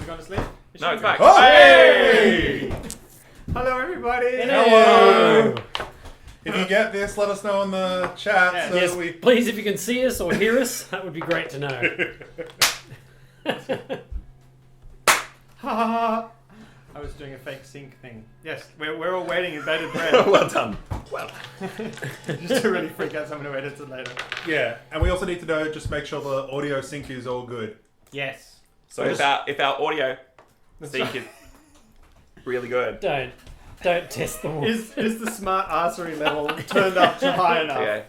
it gone to sleep? No, it's back. Oh! Hey! Hello, everybody. Hello. If you get this, let us know in the chat. Yeah. So Yes, we... please, if you can see us or hear us, that would be great to know. I was doing a fake sync thing. Yes, we're all waiting in bated breath. Well done. Well. Just to really freak out someone who edits it later. Yeah, and we also need to know, just make sure the audio sync is all good. Yes. So if our audio sync is really good. Don't test them all. Is the smart arsery level turned up to high enough? Okay.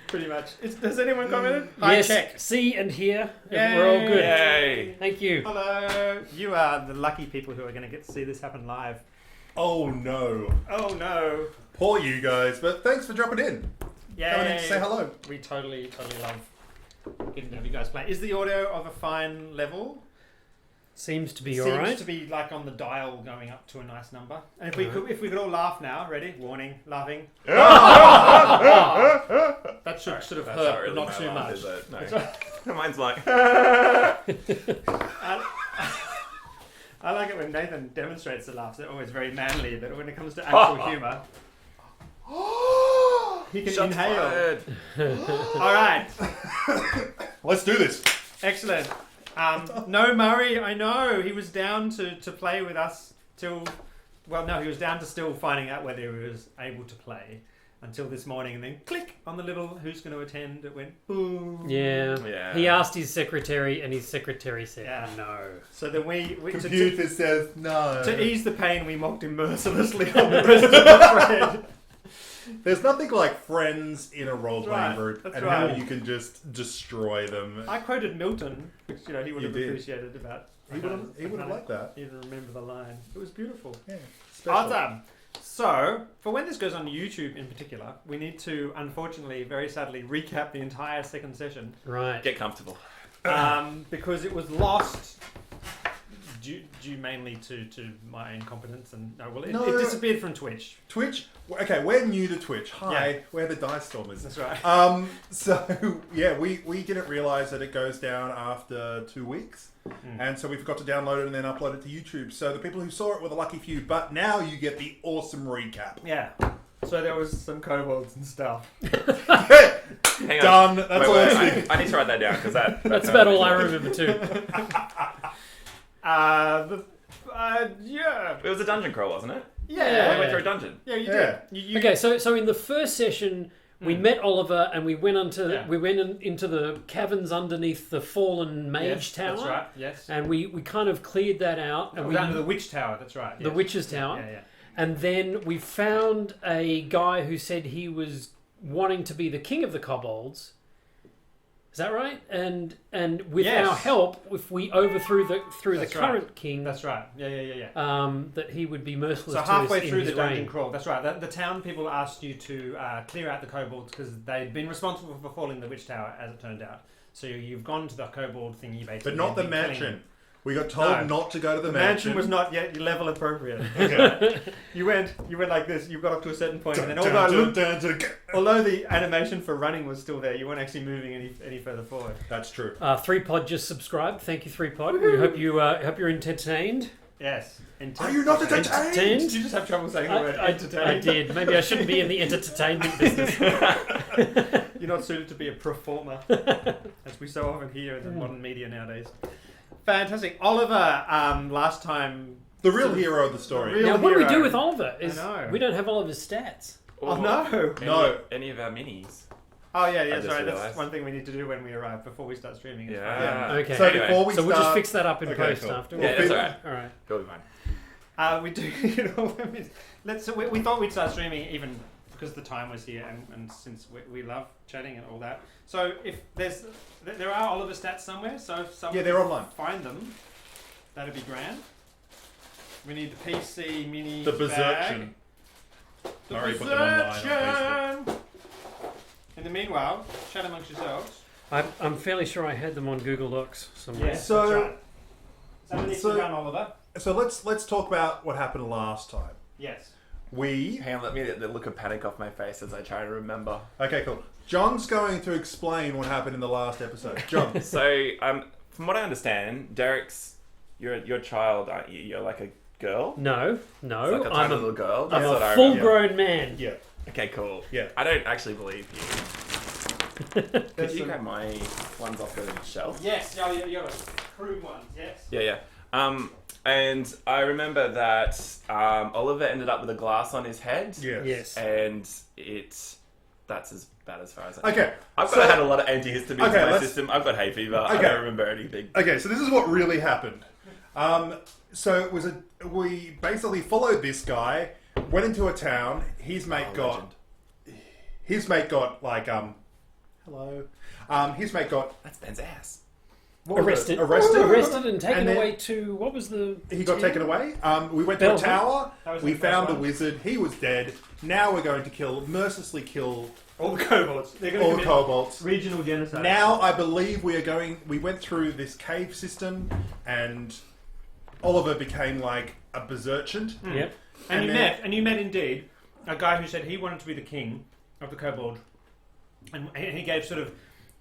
Pretty much. Has anyone commented? High Yes, check. see and hear. Yay. We're all good. Yay. Thank you. Hello. You are the lucky people who are going to get to see this happen live. Oh no. Oh no. Poor you guys, but thanks for dropping in. Yeah. Coming in to say hello. We totally love getting to have you guys play. Is the audio of a fine level? Seems to be Seems alright. to be like on the dial going up to a nice number. And if we could all laugh now, ready? Warning, laughing. That should have That's hurt, not but really not my too laugh, much. is it? No. That's right. Mine's like. I like it when Nathan demonstrates the laughs. They're always very manly, but when it comes to actual humour, he can Shots inhale. fired. All right, Let's do this. excellent. No, Murray, I know. He was down to play with us till... Well, no, he was down to still finding out whether he was able to play until this morning, and then click on the little who's going to attend. It went boom. Yeah. Yeah. He asked his secretary, and his secretary said Yeah. no. So then we Computer says no. to ease the pain, we mocked him mercilessly on the rest of the thread. There's nothing like friends in a role-playing Right, group that's and right. how you can just destroy them. I quoted Milton, which he would You have did. appreciated about. He would have liked that. Even remember the line. It was beautiful. Yeah. Special. Awesome. So, for when this goes on YouTube in particular, we need to, unfortunately, very sadly, recap the entire second session Right. Get comfortable. because it was lost due mainly to my incompetence and it disappeared from Twitch. Twitch. Okay, we're new to Twitch. Hi, Yeah. we're the Dice Stormers. That's right. So yeah, we didn't realize that it goes down after 2 weeks, and so we forgot to download it and then upload it to YouTube. So the people who saw it were the lucky few. But now you get the awesome recap. Yeah. So there was some kobolds and stuff. Hang on. Done. That's all I was thinking. I need to write that down because That's about all I remember too. Yeah. It was a dungeon crawl, wasn't it? Yeah. We went through a dungeon. Yeah, you Yeah. did. You, Okay, so in the first session, we met Oliver, and we went Yeah. into the caverns underneath the fallen mage yes, tower. That's right. Yes. And we kind of cleared that out, and we Down to the witch tower. That's right. the yes. witch's tower. Yeah, yeah. And then we found a guy who said he was wanting to be the king of the kobolds. Is that right? And with Yes. our help, if we overthrew the That's current king, That's right. Yeah. that he would be merciless So to halfway us in through his the dungeon reign. crawl, that's right. The town people asked you to clear out the kobolds because they'd been responsible for falling the witch tower, as it turned out. So you've gone to the kobold thingy basically. But not the and been killing mansion. them. We got told No. not to go to the The mansion was not yet level appropriate. Okay. You went like this. You got up to a certain point, and then Dun, although the animation for running was still there, you weren't actually moving any further forward. That's true. 3Pod just subscribed. Thank you, 3Pod. We hope you're entertained. Yes. Are you not entertained? Did you just have trouble saying the word entertained? I did. Maybe I shouldn't be in the entertainment business. You're not suited to be a performer, as we so often hear in the modern media nowadays. Fantastic. Oliver, last time... The real hero of the story. Real Now, what do we hero. do with Oliver? I know. We don't have Oliver's stats. Oh, no. No. Any of our minis. Oh, yeah, just sorry. That's realised. one thing we need to do when we arrive, before we start streaming. It's Yeah. Okay. So Anyway, before we So start, we'll just fix that up in Okay, post cool. afterwards. Yeah, that's alright. All right. It'll be fine. We do, we thought we'd start streaming even because the time was here and since we love chatting and all that. So if there are Oliver stats somewhere, so if someone Yeah, they're online. find them, that'd be grand. We need the PC mini The bag. Berserction. The Murray put them online on Berserction! In the meanwhile, chat amongst yourselves. I'm fairly sure I had them on Google Docs somewhere. Yes, So- that's right. Someone needs so- to run Oliver. So let's talk about what happened last time. Yes. We Hang on, let me get the look of panic off my face as I try to remember. okay, cool. John's going to explain what happened in the last episode. John. So, from what I understand, Derek's you're a child, aren't you? You're like a girl. No, It's like a I'm tiny a, little girl. I'm That's what a I full remember. grown man. Yeah. Okay, cool. Yeah. I don't actually believe you. Could There's you some- grab my ones off the shelf? Yes, you got crude ones. Yes. Yeah. And I remember that Oliver ended up with a glass on his head. Yes. And that's as bad as far as I know. Okay. I've so- had a lot of antihistamines in Okay, my let's- system. I've got hay fever. I Okay. don't remember anything. Okay, so this is what really happened. So it was we basically followed this guy, went into a town. His mate got like hello. His mate got That's Ben's ass. what was it? Arrested Arrested. and taken And then- away to what was the? He got taken away. We went to a Belgium. tower. That was We the first found the one. wizard. He was dead. Now we're going to mercilessly kill All the kobolds. They're going all to the commit kobolds. regional genocide. Now I believe we went through this cave system, and Oliver became like a berserchant. Yep. And and you met indeed a guy who said he wanted to be the king of the kobold, and he gave sort of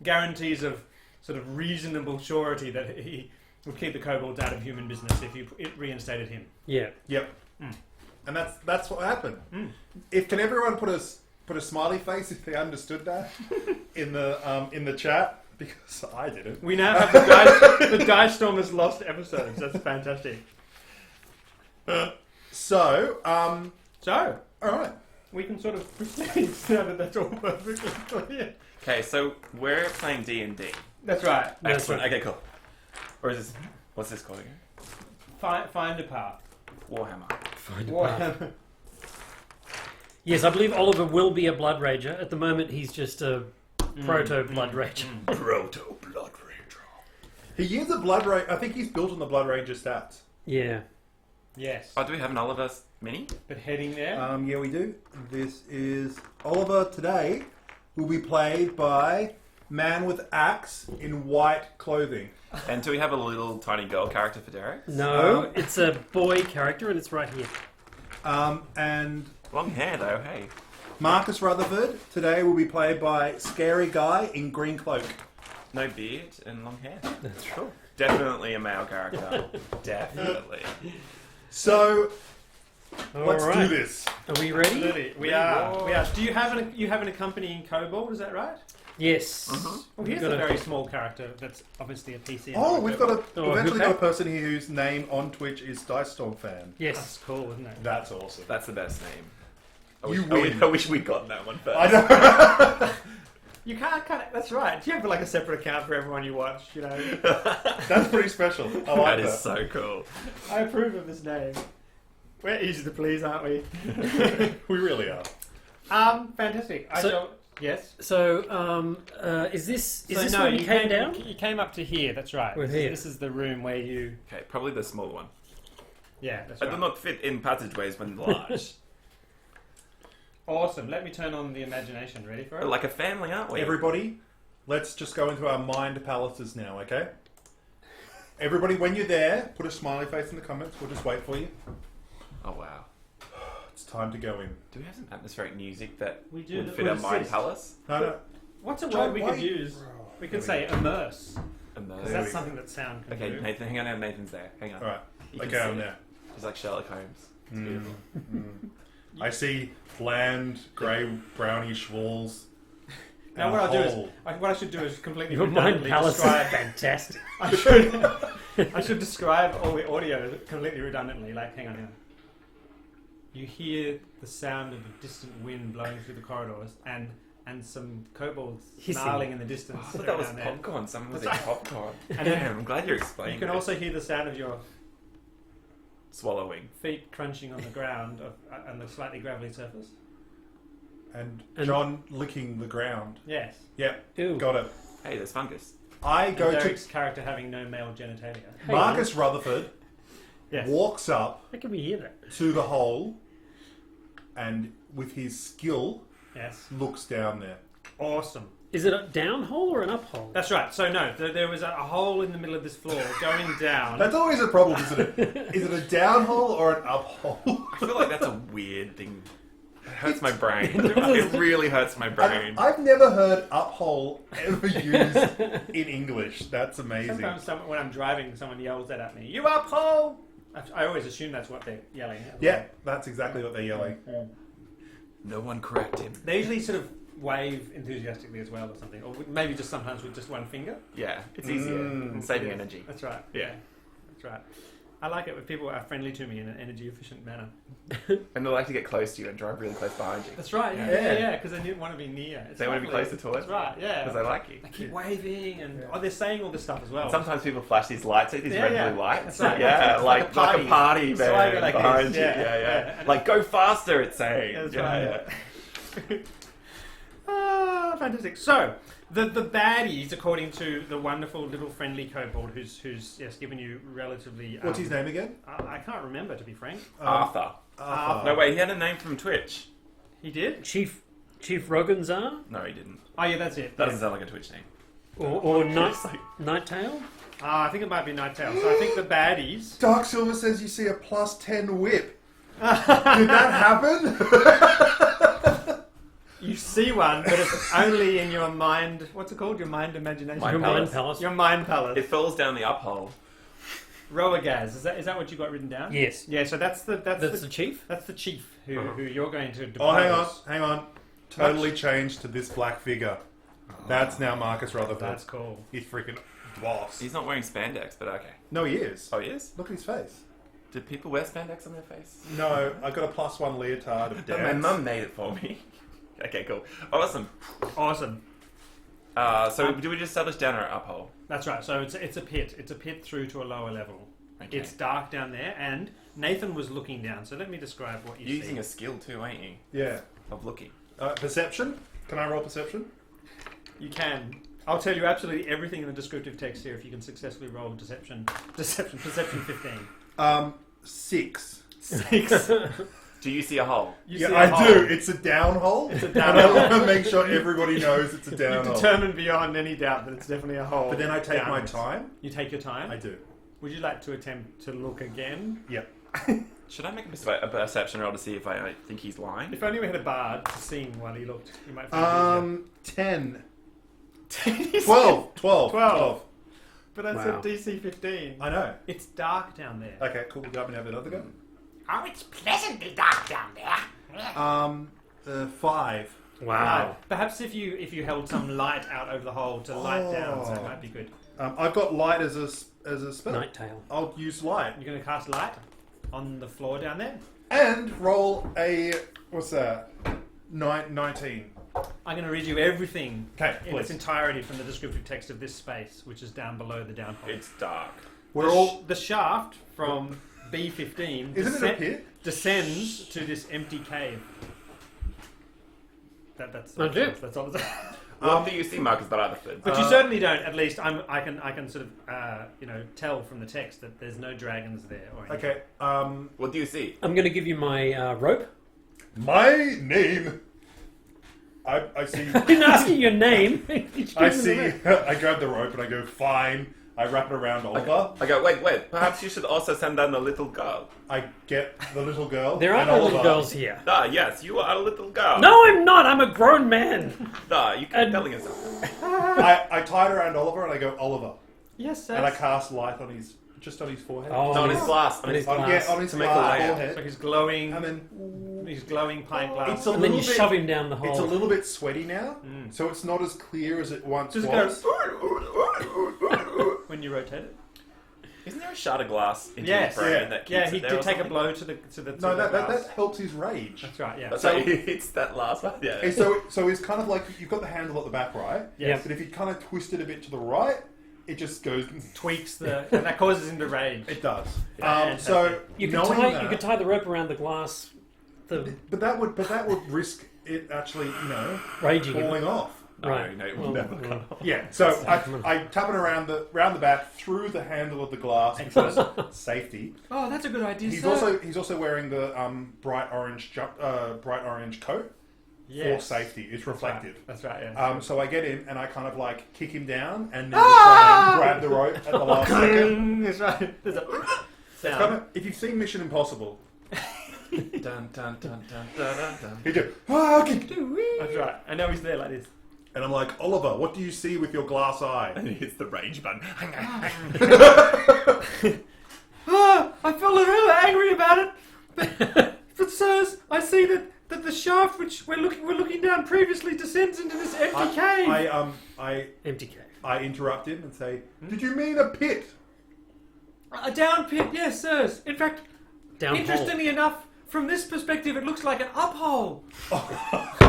guarantees of sort of reasonable surety that he would keep the kobolds out of human business if you reinstated him. Yeah. Yep. Mm. And that's what happened. Mm. Can everyone put a smiley face if they understood that in the chat, because I didn't. We now have the Dice Stormers lost episodes. That's fantastic. So, So all right. we can sort of proceed now that that's all perfectly clear. Okay, so we're playing D&D. That's right. That's Excellent. right. Okay, cool. Or is this... What's this called again? Find a path. Warhammer. Warhammer. Yes, I believe Oliver will be a Blood Rager. At the moment, he's just a proto Blood Rager. Proto Blood Ranger. He is a Blood Ranger. I think he's built on the Blood Ranger stats. Yeah. Yes. Oh, do we have an Oliver mini? But heading there. Yeah, we do. This is Oliver today. Will be played by man with axe in white clothing. And do we have a little tiny girl character for Derek? No, it's a boy character, and it's right here. And Long hair, though, hey. Marcus Rutherford today will be played by Scary Guy in green cloak. No beard and long hair. That's true. Definitely a male character. Definitely. So All let's right. do this. Are we ready? Absolutely. We are. We are. Do you have an accompanying kobold? Is that right? Yes. Well, We've here's got a a- very small character that's obviously a PC. Oh, we've got Oh, eventually okay. got a person here whose name on Twitch is Dice Storm Fan. Yes. That's cool, isn't it? That's awesome. That's the best name. You I win. wish we'd gotten that one first. I know. You can't. That's right. You have like a separate account for everyone you watch. You know. That's pretty special. I like That that. is so cool. I approve of this name. We're easy to please, aren't we? We really are. Fantastic. I So- shall. Yes. So, is this no, when you came down? You came up to here. That's right. We're here. This is the room where you. Okay, probably the smaller one. Yeah, that's I right. do not fit in passageways when large. Awesome. Let me turn on the imagination. Ready for We're it? like a family, aren't we? Everybody, let's just go into our mind palaces now, okay? Everybody, when you're there, put a smiley face in the comments. We'll just wait for you. Oh, wow. It's time to go in. Do we have some atmospheric music that We do. would that fit our would mind assist. palace? No. What's a John, word we why- could use? We could There say immerse. Immerse. Because There that's we- something that sound can Okay, do. Nathan, hang on now. Nathan's there. Hang on. All right. You can Okay, I'm see. there. He's like Sherlock Holmes. It's Mm. beautiful. I see bland, grey, brownish walls. Now and what a I'll do is, hole. what I should do is completely Your mind redundantly palace is describe. fantastic. I should describe all the audio completely redundantly. Like, hang on. You hear the sound of a distant wind blowing through the corridors, and some kobolds Hissing. snarling in the distance. Oh, I thought that was around there. popcorn. Someone was That's eating popcorn. And Damn, I'm glad you're explaining You can this. also hear the sound of your Swallowing. feet crunching on the ground on the slightly gravelly surface. And And- John licking the ground. Yes. Yep, Ew. got it. Hey, there's fungus. I And go to Derek's character having no male genitalia. Hey, Marcus Rutherford, Yes. walks up How can we hear that? to the hole, and with his skill, Yes. looks down there. Awesome. Is it a down hole or an up hole? That's right. So no, there was a hole in the middle of this floor going down. That's always a problem, isn't it? Is it a down hole or an up hole? I feel like that's a weird thing. hurts my brain. It really hurts my brain. I've never heard uphole ever used in English. That's amazing. Sometimes when I'm driving, someone yells that at me. You uphole! I always assume that's what they're yelling at. Yeah, that's exactly what they're yelling. No one correct him. They usually sort of wave enthusiastically as well or something. Or maybe just sometimes with just one finger. Yeah, it's easier and saving energy. That's right. Yeah. That's right. I like it when people are friendly to me in an energy efficient manner. And they like to get close to you and drive really close behind you. That's right. Yeah. Because they didn't want to be near. It's They want to be lovely. closer to us. That's right. Yeah. Because they like you. They keep waving and they're saying all this stuff as well. And sometimes people flash these lights, these red and blue lights. That's right. Yeah, It's like a party So I go man like behind this. you. Yeah, Yeah. Like, go faster, it's saying. That's Yeah. right. Ah, fantastic. So, the baddies, according to the wonderful little friendly kobold who's given you relatively... What's his name again? I can't remember, to be frank. Arthur. Arthur. No, wait, he had a name from Twitch. He did? Chief Roganzar No, he didn't. Oh, yeah, that's it. That doesn't sound like a Twitch name. or It's like- Nighttail. I think it might be Nighttail. So I think the baddies... Dark Silver says you see a plus 10 whip. Did that happen? You see one, but it's only in your mind... What's it called? Your mind imagination? Mind Your palace. mind palace. Your mind palace. It falls down the uphole. Roagaz. Is that what you got written down? Yes. Yeah, so that's the chief. That's the chief who you're going to depose. Oh, hang on. Totally changed to this black figure. That's now Marcus Rutherford. That's cool. He's freaking boss. He's not wearing spandex, but okay. No, he is. Oh, he is? Look at his face. Do people wear spandex on their face? No, I got a plus 1 leotard of But my dance. mum made it for me. Okay, cool. Awesome. Awesome. So do we just establish down or uphole? That's right. So it's a pit. It's a pit through to a lower level. Okay. It's dark down there, and Nathan was looking down. So let me describe what you You're see. using a skill too, ain't you? Yeah. Of looking. Perception? Can I roll perception? You can. I'll tell you absolutely everything in the descriptive text here if you can successfully roll perception 15. 6. 6. Do you see a hole? You Yeah, see a I hole. do. It's a down hole. It's a And down I hole. want to make sure everybody knows it's a down You've hole. determined beyond any doubt that it's definitely a hole. But then I take my downwards. time. You take your time. I do. Would you like to attempt to look again? Yep. Should I make a perception roll to see if I think he's lying? If only we had a bard to sing while he looked. You might find 10. it 12. 12. 12. But that's Wow. a DC 15. I know. It's dark down there. Okay, cool. Would you like me to have another go? Oh, it's pleasantly dark down there. 5. Wow. Perhaps if you held some light out over the hole to light down, so it might be good. I've got light as a spell. Nighttail. I'll use light. You're going to cast light on the floor down there. And roll a... What's that? 19. I'm going to read you everything Okay, in its please. entirety from the descriptive text of this space, which is down below the downhole. It's dark. We're all... The shaft from B15 Isn't it a pit? descends to this empty cave. That's That's it. That's all. It's What do you see, Marcus Rutherford? But you certainly don't. At least I can sort of tell from the text that there's no dragons there. Or anything. Okay, What do you see? I'm going to give you my rope. my name... I see... I didn't ask you your name. I see... I grab the rope and I go, fine. I wrap it around Oliver. I go, wait. Perhaps you should also send down the little girl. I get the little girl. There are and no little Oliver. girls here. Yes, you are a little girl. No, I'm not. I'm a grown man. You keep telling yourself. I tie it around Oliver and I go, Oliver. Yes, sir. And I cast light on his... Just on his forehead. Oh, No, on his glass. on his On, glass. yeah, on his To make a layer. forehead. So he's glowing. And then... He's glowing pint glass. It's a And then little you bit... shove him down the hole. It's a little bit sweaty now, so it's not as clear as it once Just was. when you rotate it. Isn't there a shard of glass into Yes, his brain yeah. that keeps Yeah, it he there did or take a something? blow to the No, that glass. helps his rage. That's right. Yeah. That's So- how it's that last one. Yeah. And so it's kind of like you've got the handle at the back, right? Yes. But if you kind of twist it a bit to the right, it just goes. Tweaks and that causes him to rage. It does. Yeah, So You could knowing tie. that, You could tie the rope around the glass. The but that would risk it actually, raging. falling off. Right. No, it Well, will never well. come off. Yeah. So I tap it around the back through the handle of the glass because safety. Oh, that's a good idea. He's also wearing the bright orange coat. For safety. It's reflective. That's right. Yeah. So I get in and I kind of like kick him down and then just try and grab the rope at the last second. That's right. There's a It's sound. kind of, if you've seen Mission Impossible, Dun, dun, dun, dun, dun, dun, dun. He goes, "Ah, okay." That's right. I know he's there like this. And I'm like, Oliver, what do you see with your glass eye? And he hits the rage button. I felt a little angry about it. But sirs, I see that the shaft which we're looking down previously descends into this empty cave. Empty cave. I interrupt him and say, "Did you mean a pit?" A down pit, yes, sirs. In fact, Down interestingly enough, from this perspective, it looks like an uphole.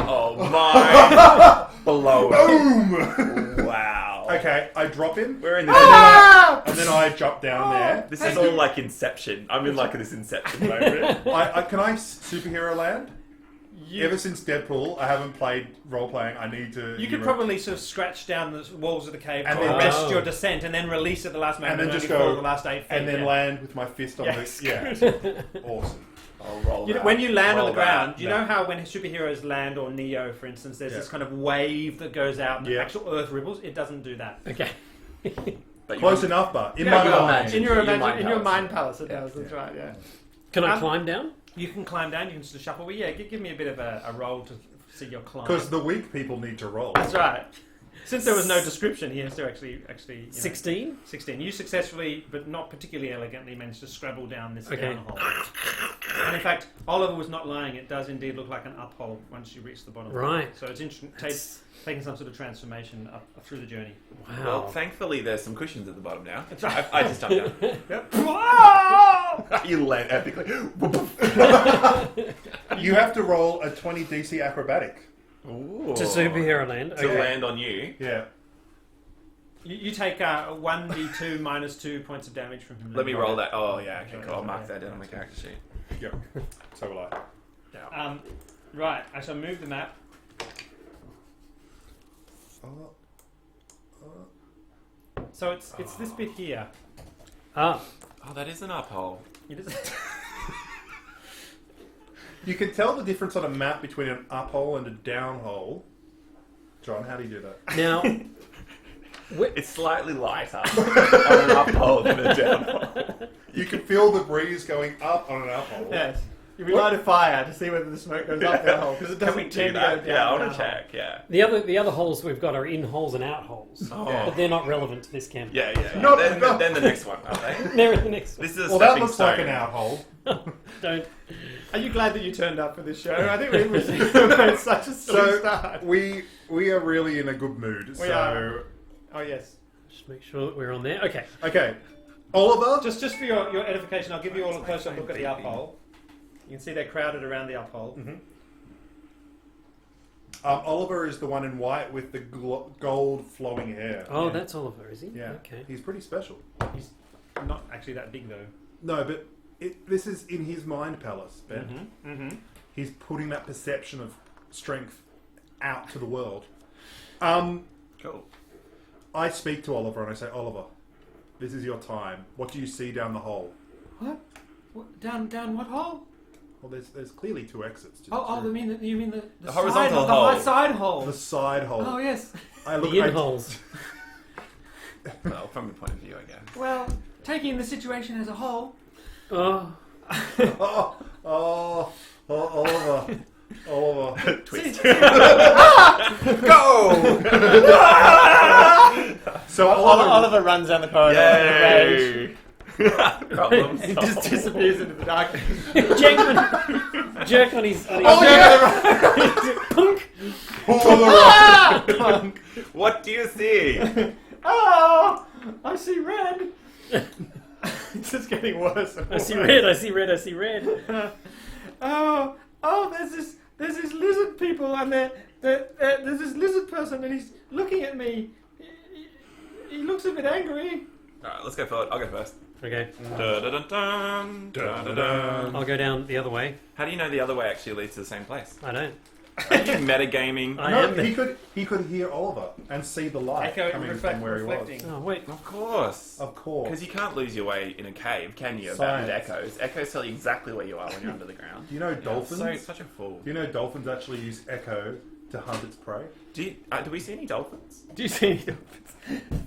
Oh my! Below it. Boom! Wow. Okay, I drop him, We're in this. and then I jump down there. This is all like Inception. I'm in like this Inception moment. Can I superhero land? Ever since Deadpool, I haven't played role playing. I need to. You could probably sort of scratch down the walls of the cave And to then- arrest Oh. your descent, and then release at the last moment, And then just only go- fall the last 8 feet. and then yeah. land with my fist on Yes, the. Yeah, awesome. I'll roll You know, that. when you land on Roll the ground, that. you know how when superheroes land, or Neo, for instance, there's Yeah. this kind of wave that goes out and the Yeah. actual Earth ripples? It doesn't do that. Okay. But you Close can- enough, but in Yeah, my you mind. imagine. In your, In your mind in your palace. mind palace, it does. That's right, yeah. Can I climb down? You can climb down, you can sort of shuffle. Well, yeah, give me a bit of a roll to see your climb. Because the weak people need to roll. That's right. Since there was no description, he has to actually you know, 16? 16. You successfully, but not particularly elegantly, managed to scrabble down this Okay. down hole. And in fact, Oliver was not lying. It does indeed look like an up hole once you reach the bottom. Right. So it's interesting, taking some sort of transformation up through the journey. Well, Wow. thankfully there's some cushions at the bottom now. That's right. I just jumped down. Yep. Whoa! You land epically. You have to roll a 20 DC acrobatic. Ooh. To superhero land. To Okay. land on you. Yeah. You take 1d2 minus 2 points of damage from him. Let me roll that. Oh yeah, okay, Okay, cool. I'll mark yeah. that down on my character sheet. Yep. So will I. Right, I shall move the map. So it's this bit here. Ah. Oh, that is an uphole. It is- You can tell the difference on a map between an up hole and a down hole. John, how do you do that? Now, It's slightly lighter on an uphole than a down hole. You can feel the breeze going up on an up hole. Yes. You light a fire to see whether the smoke goes up the hole, because it Can doesn't we do tend to go that? down. Yeah, I the want to hole. check. Yeah. the other holes we've got are in holes and out holes. Oh. But they're not relevant to this campaign. Yeah. No, then, no. then the next one, are they? They're in the next one. This is a Well, that stepping looks like stone. an out hole. Don't. Are you glad that you turned up for this show? I think we made such a silly So start. we are really in a good mood. We are. Oh yes. Just make sure that we're on there. Okay. Okay, Oliver. Just for your edification, I'll give you all a close-up look at the uphole. You can see they're crowded around the uphole. Mm-hmm. Oliver is the one in white with the gold flowing hair. Oh, Yeah. that's Oliver, is he? Yeah, Okay. he's pretty special. He's not actually that big though. No, but this is in his mind palace, Ben. Mm-hmm. He's putting that perception of strength out to the world. Cool. I speak to Oliver and I say, Oliver, this is your time. What do you see down the hole? What? Down what hole? Well, there's clearly two exits. To You mean the horizontal side, hole. The side hole. the side hole. Oh yes. I look. The in I, holes. Well, from your point of view, I guess. Well, taking the situation as a whole. Oh. Oliver. Oliver. Twist. Go! So Oliver runs down the corridor. Yay! Problem He just solved. disappears into the darkness. Jerk on his. Oh yeah! Punk. Oliver. What do you see? Oh, I see red. It's just getting worse. and I see worse. red. I see red. I see red. Oh, there's this lizard people, and there's this lizard person, and he's looking at me. He looks a bit angry. Alright, let's go forward. I'll go first. Okay. Dun-dun-dun-dun. Dun-dun-dun. I'll go down the other way. How do you know the other way actually leads to the same place? I don't. Are you metagaming? I No, am. he could hear Oliver and see the light Echo, coming from where he reflecting. Oh wait. Of course. was. Of course. Because you can't lose your way in a cave, can you? With Science. echoes. Echoes tell you exactly where you are when you're under the ground. Do you know dolphins? So such a fool. Do you know dolphins actually use echo to hunt its prey? Do we see any dolphins? Do you see any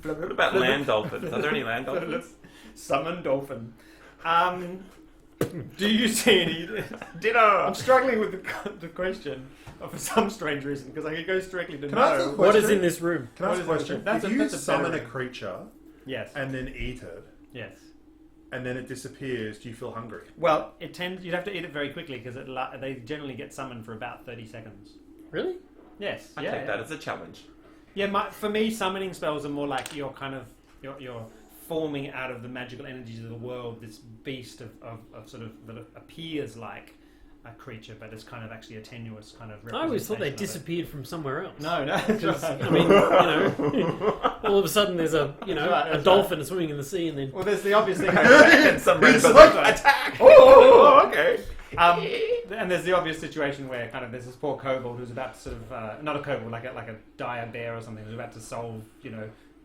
What about land dolphins? Are there any land dolphins? Summon dolphin. Do you see any? Dinner. I'm struggling with the question for some strange reason because I could go directly to Can I ask no. a What is question? in this room? Can I ask a What is question? that's if a- you that's a summon better- a creature Yes. and then eat it, Yes. and then it disappears, do you feel hungry? Well, you'd have to eat it very quickly because they generally get summoned for about 30 seconds. Really? Yes. I yeah. take that as a challenge. Yeah, for me, summoning spells are more like you're forming out of the magical energies of the world this beast of sort of that appears like a creature, but it's kind of actually a tenuous kind of. I always thought they representation of it. disappeared from somewhere else. No, that's right. I mean, all of a sudden there's a That's dolphin swimming in the sea, and then Well, there's the obvious thing. And some It's random like- attack. Oh, okay. And there's the obvious situation where kind of there's this poor kobold who's about to sort of not a kobold, like a dire bear or something, who's about to solve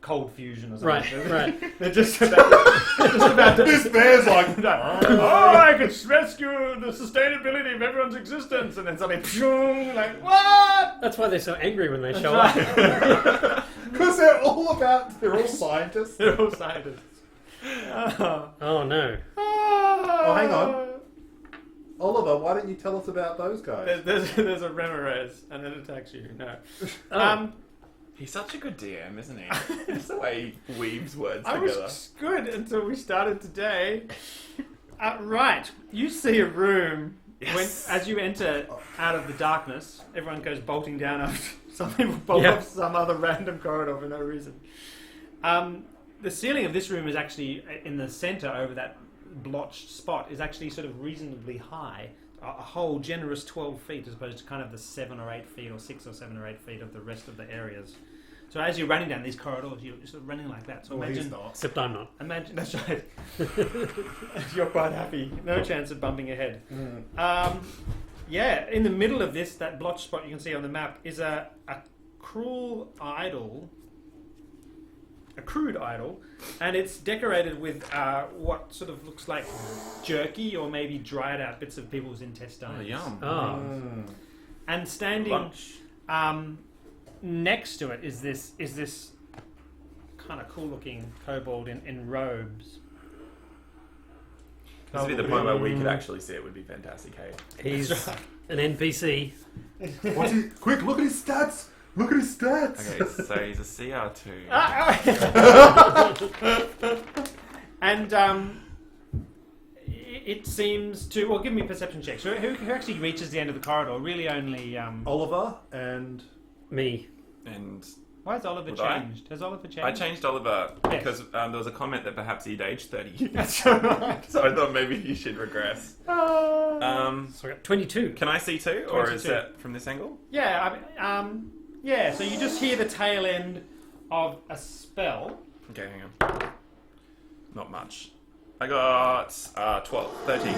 cold fusion or something. right. They're just about to. This bear's like, Oh, I can rescue the sustainability of everyone's existence, and then suddenly, pshung, like what? That's why they're so angry when they That's show right. up. because they're all scientists. They're all scientists. Oh, Oh no! Oh, hang on. Oliver, why don't you tell us about those guys? There's a Remoraise, and it attacks you. No. Oh. He's such a good DM, isn't he? It's the way he weaves words I together. was good until we started today. Right, you see a room Yes. as you enter out of the darkness. Everyone goes bolting down. After some people bolt Yeah. off some other random corridor for no reason. The ceiling of this room is actually in the center over that blotched spot. Is actually sort of reasonably high. A whole generous 12 feet as opposed to kind of the 7 or 8 feet or 6 or 7 or 8 feet of the rest of the areas. So as you're running down these corridors, you're sort of running like that. So Well, he's imagine, not. Except I'm not. that's right. You're quite happy. No chance of bumping ahead. Yeah, in the middle of that blotched spot you can see on the map is a crude idol, and it's decorated with what sort of looks like jerky or maybe dried out bits of people's intestines. Oh, yum. Oh, And standing Lunch. next to it is this kind of cool looking kobold in robes. This would be the point where we could actually see it. Would be fantastic. Hey. he's an NPC. What's he? Quick, look at his stats. Look at his stats. Okay, so he's a CR2. And it seems to. Well, give me a perception check. So who actually reaches the end of the corridor? Really, only. Oliver and Me. And Why has Oliver Would I? changed? Has Oliver changed? I changed Oliver Yes. because there was a comment that perhaps he'd aged 30 years. That's right. So I thought maybe you should regress. So I got 22. Can I see too, or is 22. that from this angle? Yeah. Yeah. So you just hear the tail end of a spell. Okay, hang on. Not much. I got 12, 13.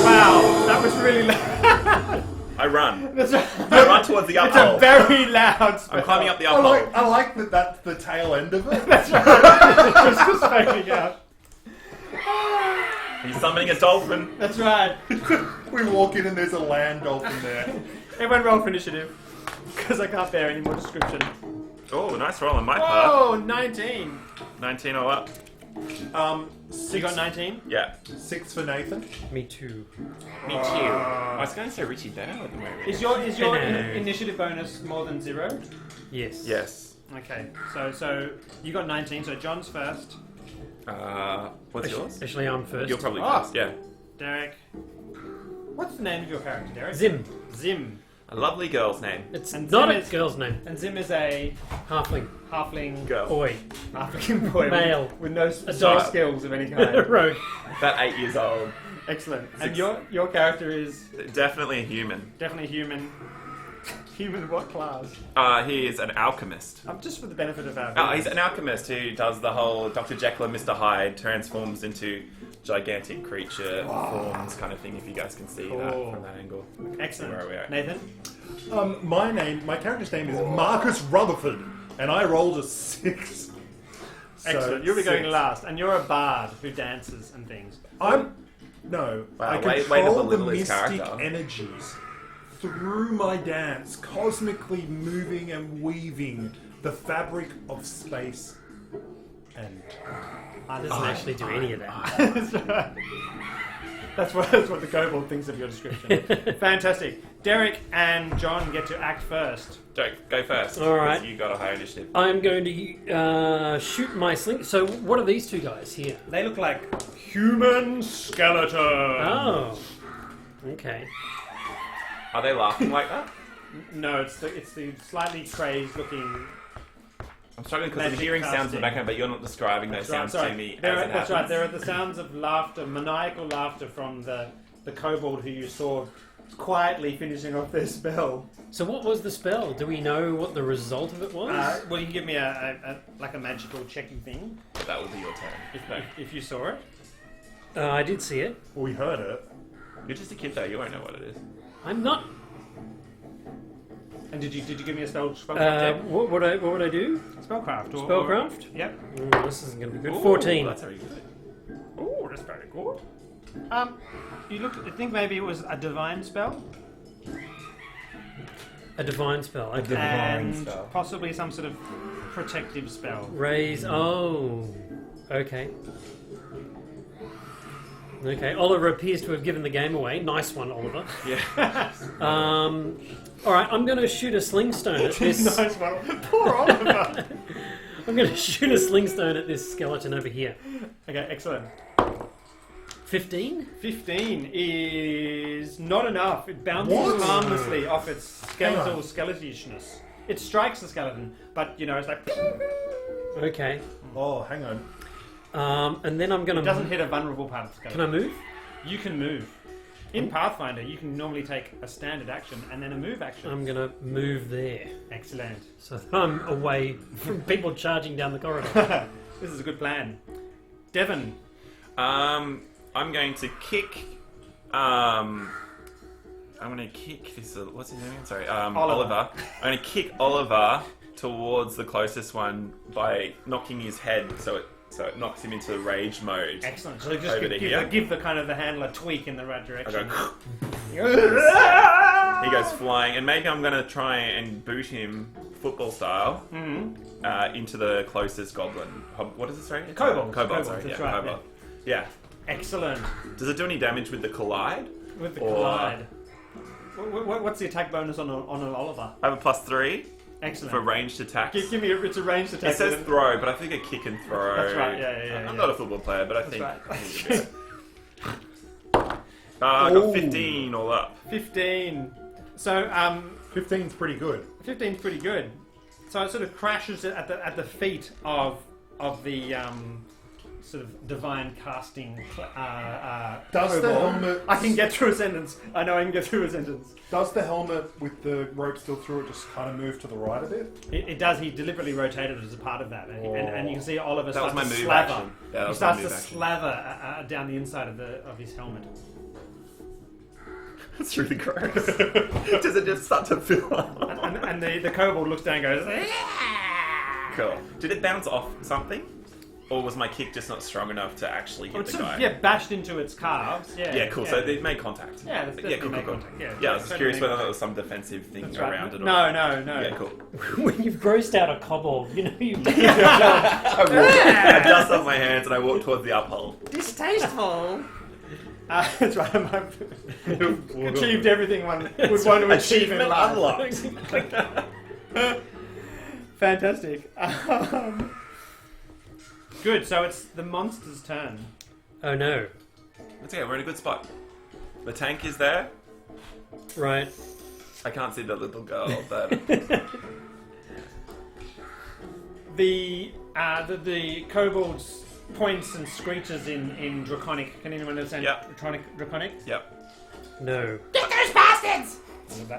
Wow, that was really loud. I run. That's I right. run towards the It's a uphole. very loud spell. I'm climbing up the I uphole. like that. That's the tail end of it. That's right. It was just fading out. He's summoning a dolphin. That's right. We walk in and there's a land dolphin there. Everyone roll for initiative. Because I can't bear any more description. Oh, nice roll on my part. Whoa, 19. 19 all up. So you got 19? Yeah. 6 for Nathan. Me too. Me too. I was going to say Richie Bell at the moment. Is your Hello. initiative bonus more than 0? Yes. Yes. Okay, so you got 19, so John's first. What's yours? Actually, I'm first. You're probably Oh. first, yeah. Derek. What's the name of your character, Derek? Zim. Zim. A lovely girl's name. It's And not Zim a is- girl's name. And Zim is a Halfling. halfling Girl. Boy. African boy Male. with no Adult. skills of any kind. Rogue. About 8 years old. Excellent. And Six. your character is Definitely a human. definitely human. Human what class? He is an alchemist. Just for the benefit of our He's an alchemist who does the whole Dr. Jekyll and Mr. Hyde, transforms into gigantic creature forms kind of thing, if you guys can see that Cool. from that angle. Excellent. Where are we at? Nathan? My character's name is Marcus Rutherford, and I rolled a 6. So, Excellent. You'll be going 6. last, and you're a bard who dances and things. No, Wow, I way to control the belittle his mystic character. energies through my dance, cosmically moving and weaving the fabric of space and It doesn't actually do any of that. That's what the kobold thinks of your description. Fantastic. Derek and John get to act first. Derek, go first. All right. because You got a high initiative. I'm going to shoot my sling. So, what are these two guys here? They look like human skeleton. Oh, okay. Are they laughing like that? No, it's the slightly crazed looking. I'm struggling because I'm Magic hearing sounds in the casting. background, but you're not describing those sounds to me as it That's happens. right. There are the sounds of laughter, maniacal laughter from the kobold who you saw quietly finishing off their spell. So, what was the spell? Do we know what the result of it was? Well, you can give me a magical checking thing That will be your turn. if you saw it. I did see it. We heard it. You're just a kid though, you won't know what it is. I'm not. And did you give me a spell? What would I do? Spellcraft. Spellcraft? Yep. This isn't going to be good. Ooh, 14. That's very good. Oh, that's very good. You looked. I think maybe it was a divine spell, A divine spell. Okay. and spell. possibly some sort of protective spell. Raise. Oh. Okay. Okay. Oliver appears to have given the game away. Nice one, Oliver. Yeah. All right. I'm going to shoot a sling stone at this. Nice one. Poor Oliver. I'm going to shoot a sling stone at this skeleton over here. Okay, excellent. 15. 15 is not enough. It bounces harmlessly off its skeletal skeletishness. It strikes the skeleton, but it's like Okay. Oh, hang on. And then I'm going it to. doesn't hit a vulnerable part of the skeleton. Can I move? You can move. In Pathfinder, you can normally take a standard action and then a move action. I'm going to move there, Excellent. so that I'm away from people charging down the corridor. This is a good plan. Devon. I'm going to kick. I'm going to kick this. What's his name again? Sorry, Oliver. I'm going to kick Oliver towards the closest one by knocking his head, so it knocks him into rage mode. Excellent. So just Over to here. give the kind of the handler tweak in the right I direction. go. He goes flying, and maybe I'm going to try and boot him football style into the closest goblin. What is it? Sorry, Kobold. Kobold. Sorry, That's yeah, right, kobold. Yeah. Excellent. Does it do any damage with the collide? With the Or- collide. What's the attack bonus on an Oliver? I have a +3 Excellent. for ranged attacks. Give me it's a ranged attack. It says with throw, but I think a kick and throw. That's right, yeah. I'm not a football player, but I think. right. I think I got 15 all up. 15. So 15's pretty good. 15's pretty good. So it sort of crashes at the feet of the sort of divine casting. Does the kobold. helmet? I can get through a sentence. I know I can get through a sentence. Does the helmet with the rope still through it just kind of move to the right a bit? It does. He deliberately rotated as a part of that, and you can see Oliver That was starts my to move slaver. action. Yeah, that He was starts my to move action. slaver down the inside of his helmet. That's really gross. Does it just start to fill up? and the kobold looks down and goes, Cool. Did it bounce off something? Or was my kick just not strong enough to actually hit it's the sort guy? of, bashed into its calves. Yeah, cool. So they made contact. Yeah, that's yeah, definitely cool. made contact. Yeah, Yeah, I was just curious whether definitely there was some defensive thing That's right. around it. Or... No. Yeah, cool. When you've grossed out a kobold, you've done I dust off my hands and I walk towards the uphold. distasteful. That's right. I've achieved everything one would want to achieve in Achievement life. unlocked. Fantastic. Good. So it's the monster's turn. Oh no. That's okay, we're in a good spot. The tank is there. Right. I can't see the little girl, but The kobold's points and screeches in Draconic. Can anyone understand Yep. Draconic? yep. No. Get those bastards!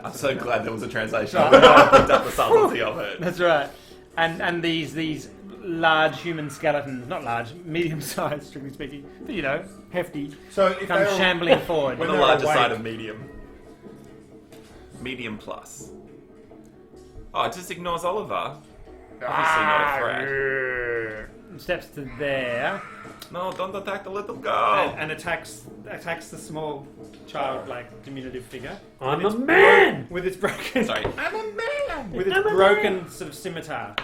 I'm so glad there was a translation. I picked up the subtlety of it. That's right. And these large human skeletons, not large, medium-sized, strictly speaking, but hefty, So if come they're shambling forward. On the they're larger awake- side of medium. Medium plus. Oh, it just ignores Oliver. Obviously not a threat. Steps to there No, don't attack the little girl. and attacks the small child-like diminutive figure. I'm a man! With its broken Sorry. I'm a man! with its broken sort of scimitar.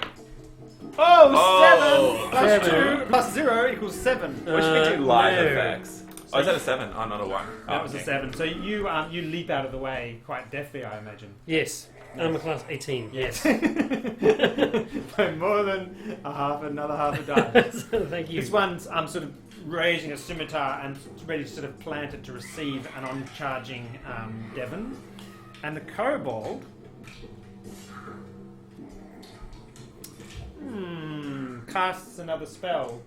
Oh, 7 plus Seven. 2 plus 0 equals 7. What should we do? Live no. effects. Oh, is that a 7? Oh, not a 1. That Oh, was a okay. 7. So you leap out of the way quite deftly, I imagine. Yes. I'm a class 18. Yes. By more than another half a die. Thank you. This one's sort of raising a scimitar and ready to sort of plant it to receive an on-charging Devon. And the kobold... casts another spell.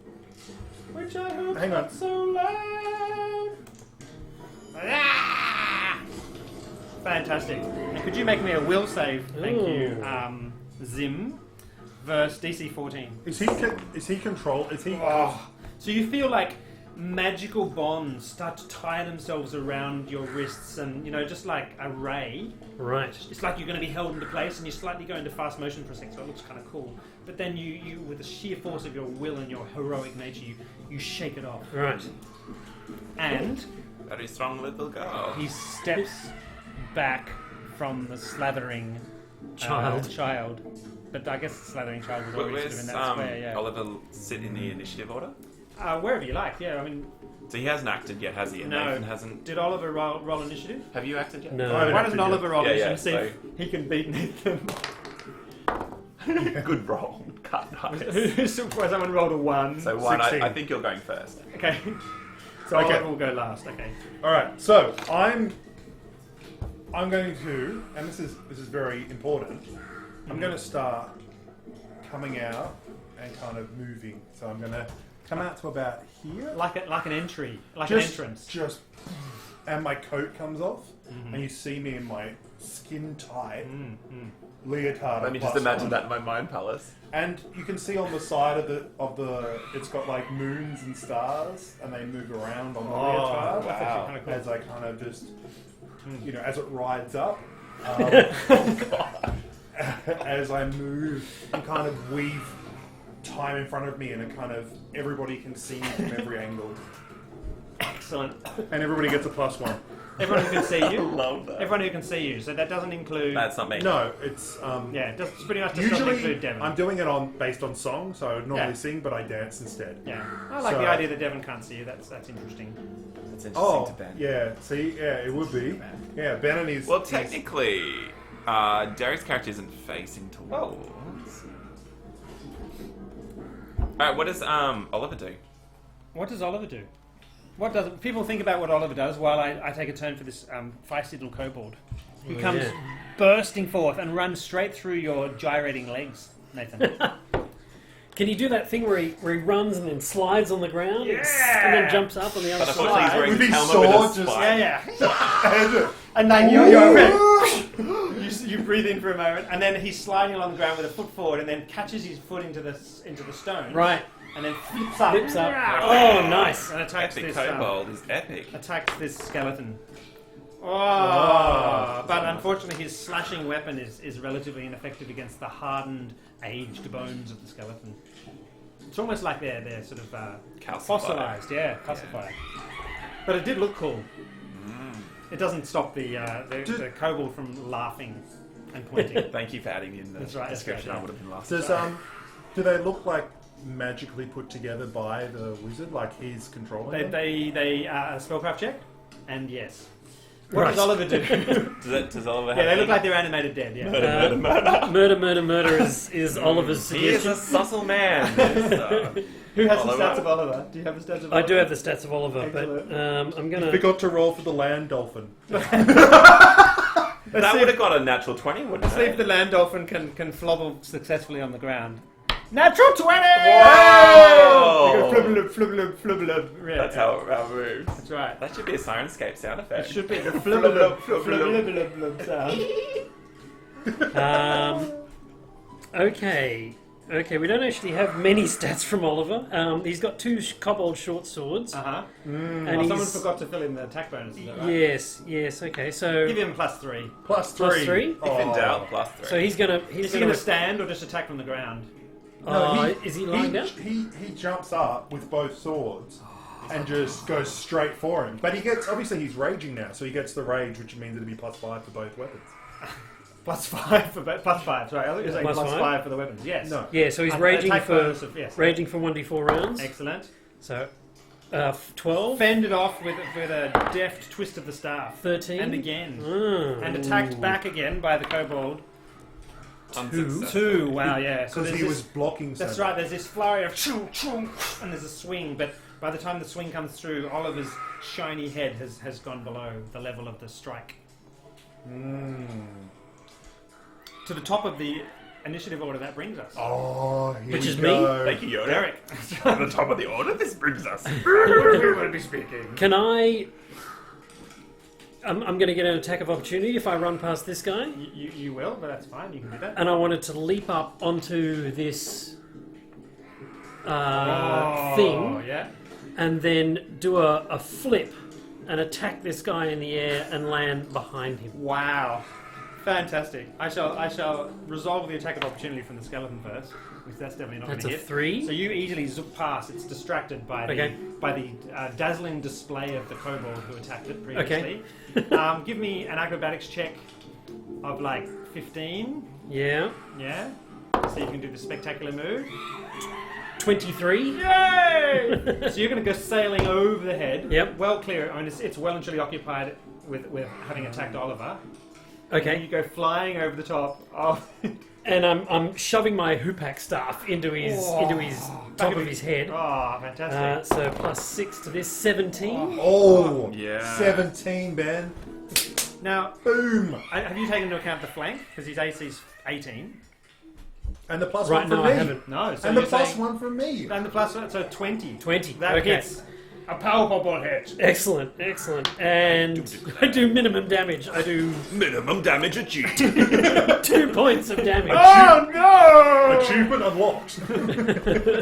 Which I hope Hang not on. so loud. Ah! Fantastic. And could you make me a will save? Thank you, Zim. Verse DC 14. Is he controlled? Is he? Oh. So you feel like magical bonds start to tie themselves around your wrists, and just like a ray. Right. It's like you're going to be held into place, and you slightly go into fast motion for a second, so it looks kind of cool. But then you, with the sheer force of your will and your heroic nature, you shake it off. Right. And Very strong little girl. he steps back from the slathering child. But I guess the slathering child was already sort of Where's in that square, yeah. Oliver sit in the initiative order? Wherever you like, yeah. I mean, So he hasn't acted yet, has he? And No. Nathan hasn't. did Oliver roll initiative? Have you acted yet? No. I haven't Why doesn't acted yet. Oliver roll Yeah, initiative see yeah, if he can beat Nathan? Good roll. Cut So someone rolled a 1. So one, 16. I think you're going first. Okay. So Okay. Oliver will go last, okay. All right. So I'm going to, and this is very important. I'm going to start coming out and kind of moving. So I'm going to come out to about here. Like an entry, an entrance. Just, and my coat comes off, and you see me in my skin tight leotard. Let me just plus imagine one. that in my mind palace. And you can see on the side of the it's got like moons and stars, and they move around on the leotard. that's actually kinda cool. As I kind of just, as it rides up. As I move and kind of weave time in front of me, and it kind of everybody can see me from every angle, Excellent. and everybody gets a +1. Everyone who can see you. Love that. Everyone who can see you. So that doesn't include. That's not me. No, it's Yeah, it does pretty much doesn't include usually Devon. I'm doing it based on song, so I would normally Yeah. sing, but I dance instead. Yeah, I like So- the idea that Devon can't see you. That's interesting. It's interesting Oh, to Ben. yeah. See, yeah, it would be. Yeah, Ben and his. Well, his- technically, Derek's character isn't facing towards. Alright, what does Oliver do? What does Oliver do? What does people think about what Oliver does while I take a turn for this feisty little kobold who comes bursting forth and runs straight through your gyrating legs, Nathan. Can you do that thing where he runs and then slides on the ground and then jumps up on the other But unfortunately, he's side? wearing With his his helmet with a sword, just- spike. Yeah. And then you breathe in for a moment, and then he's sliding along the ground with a foot forward, and then catches his foot into the stone. Right. And then flips up. Flips up. Oh, nice. And attacks Epic this. kobold is epic. Attacks this skeleton. Oh, but unfortunately, his slashing weapon is relatively ineffective against the hardened, aged bones of the skeleton. It's almost like they're sort of Calcified. fossilized, calcified. But it did look cool. It doesn't stop the kobold from laughing and pointing. Thank you for adding in the That's right, description. yeah. I would have been lost. Does do they look like magically put together by the wizard, like he's controlling them? They spellcraft check, and yes. What Right. does Oliver do? Does Oliver have Yeah, they look any- like they're animated dead. Yeah. Murder is Oliver's He is suggestion. a subtle man. This, Who has Oliver? the stats of Oliver? Do you have the stats of Oliver? I do have the stats of Oliver, Excellent. but I'm gonna. Forgot to roll for the land dolphin. that would have got a natural 20, wouldn't Let's see if it? the land dolphin can flobble successfully on the ground. Natural 20! Whoa! You go flubblub, flubblub, flubblub. Yeah, That's how it moves. That's right. That should be a Sirenscape sound It effect. should be the flubblub, flubblub sound. Okay. We don't actually have many stats from Oliver. He's got 2 kobold short swords, Uh-huh. and Someone he's forgot to fill in the attack bonus, is that right? yes. Okay, so Give him +3. +3. Plus 3? If in doubt, +3. so he's gonna Is he going to stand or just attack from the ground? is he lying down? He jumps up with both swords and just goes straight for him. But he gets, obviously he's raging now, so he gets the rage, which means it'll be +5 for both weapons. +5 for +5. Sorry, I thought you were saying Plus +5 five? for the weapons. Yes. No. Yeah, so he's And raging attack for bonus of- yes. raging for 1d4 rounds. Excellent. So 12, Fended off with a deft twist of the staff. 13, And again. Mm. And attacked back again by the kobold. Unsuccessful. 2. Wow, yeah. So Because there's he this- was blocking. That's so right. There's this flurry of choo, choo, and there's a swing, but by the time the swing comes through, Oliver's shiny head has gone below the level of the strike. To the top of the initiative order that brings us. Oh, here Which we is me? go. Thank you, Yoda. Derek. At the top of the order, this brings us. We will be speaking. Can I? I'm going to get an attack of opportunity if I run past this guy, You will, but that's fine. You can do that. and I wanted to leap up onto this Oh, thing, yeah. and then do a flip and attack this guy in the air and land behind him. Wow. Fantastic. I shall resolve the attack of opportunity from the skeleton first, because that's definitely not going That's to a hit. 3. So you easily zoom past. It's distracted by Okay. the dazzling display of the kobold who attacked it previously. Give me an acrobatics check of like 15. Yeah. Yeah. See if you can do the spectacular move. 23. Yay! So you're going to go sailing over the head. Yep. Well clear. I mean, it's well and truly occupied with having attacked Oliver. And Okay. you go flying over the top of. And I'm shoving my hoopak staff into his top of his head. Oh, fantastic. So +6 to this, 17. Oh, Yeah. 17, Ben. Now, Boom. have you taken into account the flank? Because his AC's 18. And the plus Right one from now, me. I haven't. No, so And the you're plus saying, one from me. And the plus one, so 20. 20. That Okay. hits. A palpable hit. Excellent, excellent. And I do minimum damage. I do Minimum damage achieved. 2 points of damage. Oh no! Achievement unlocked.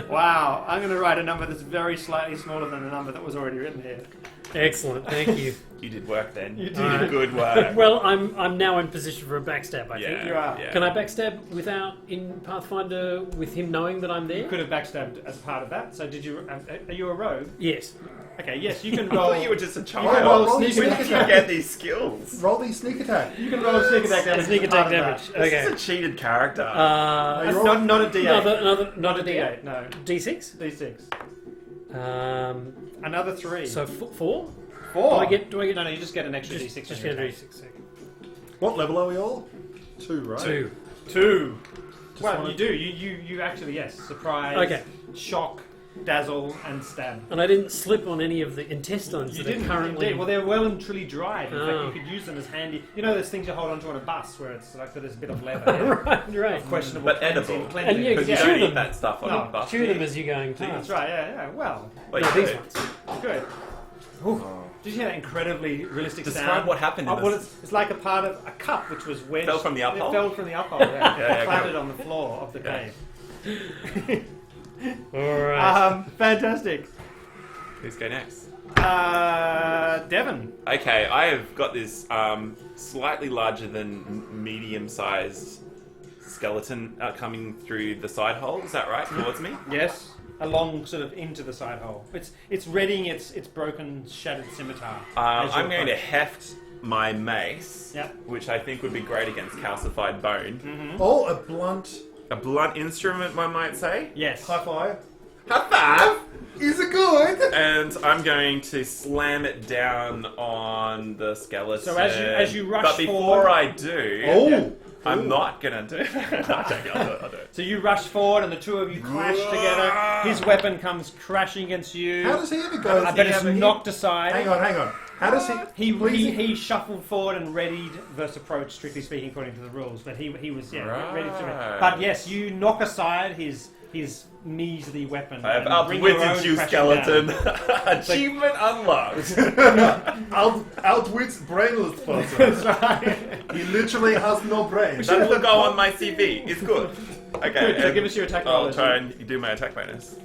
Wow, I'm going to write a number that's very slightly smaller than the number that was already written here. Excellent, thank you. You did work then. You did. You did good work. Well, I'm now in position for a backstab, I think. Yeah, You are. yeah. Can I backstab without in Pathfinder with him knowing that I'm You there? could have backstabbed as part of that. So did you? Are you a rogue? Yes. Okay, yes, you can I roll. thought you were just a You child. can roll roll sneak your When attack. did you get these skills? Roll the sneak attack. You can roll sneak attack damage. Sneak as part attack of damage. that. This Okay. is a cheated character. That's You're not a D8. Not a D8. D8. No, D6. D6. Another 3. So 4. 4. Do I get? No, you just get an extra D6. Just on get your a attack. D6. What level are we all? 2, right? 2. 2. Well, wanna- you do. You actually, yes. Surprise. Okay. Shock, dazzle, and stab. And I didn't slip on any of the intestines You that didn't are currently. indeed. Well, they're well and truly dried. In Oh. fact, you could use them as handy. You know those things you hold onto on a bus where it's like there's a bit of leather. right. Of questionable But cleansing- edible. cleansing. And yeah, Because you chew don't them. eat that stuff on No, a bus. Chew them as you're going That's past. right. Yeah. Well, Wait, No, these good. ones. good. Did you hear that incredibly realistic Describe sound? what happened in well, this. it's like a part of a cup which was wedged. Fell from the uphole? It fell from the uphole. Yeah, yeah, clattered cool. on the floor of the Yeah. cave. All right. Fantastic. Who's go next? Devon. Okay, I have got this slightly larger than medium-sized skeleton coming through the side hole. Is that right? Towards me? Yes. Along, sort of into the side hole. It's readying its broken, shattered scimitar. as you I'm going to approach. heft my mace, Yep. which I think would be great against calcified bone. Oh, a blunt. A blunt instrument, one might say. Yes. High five. High five! Is it good? And I'm going to slam it down on the skeleton. So as you rush but before forward- I do, Oh. I'm not gonna do it. No, I'll do it. So you rush forward, and the two of you clash together. His weapon comes crashing against you. How does he ever go? I bet it's knocked aside. Hang on. How does he? He shuffled forward and readied versus approach, strictly speaking, according to the rules. But he was ready to. Right. But yes, you knock aside his measly weapon. I have and bring your outwitted own you, crashing skeleton. down. Achievement unlocked. Outwits brainless person. That's right. He literally has no brain. That will go on my CV. It's good. Okay. Good, so give us your attack roll. I'll try and do my attack bonus.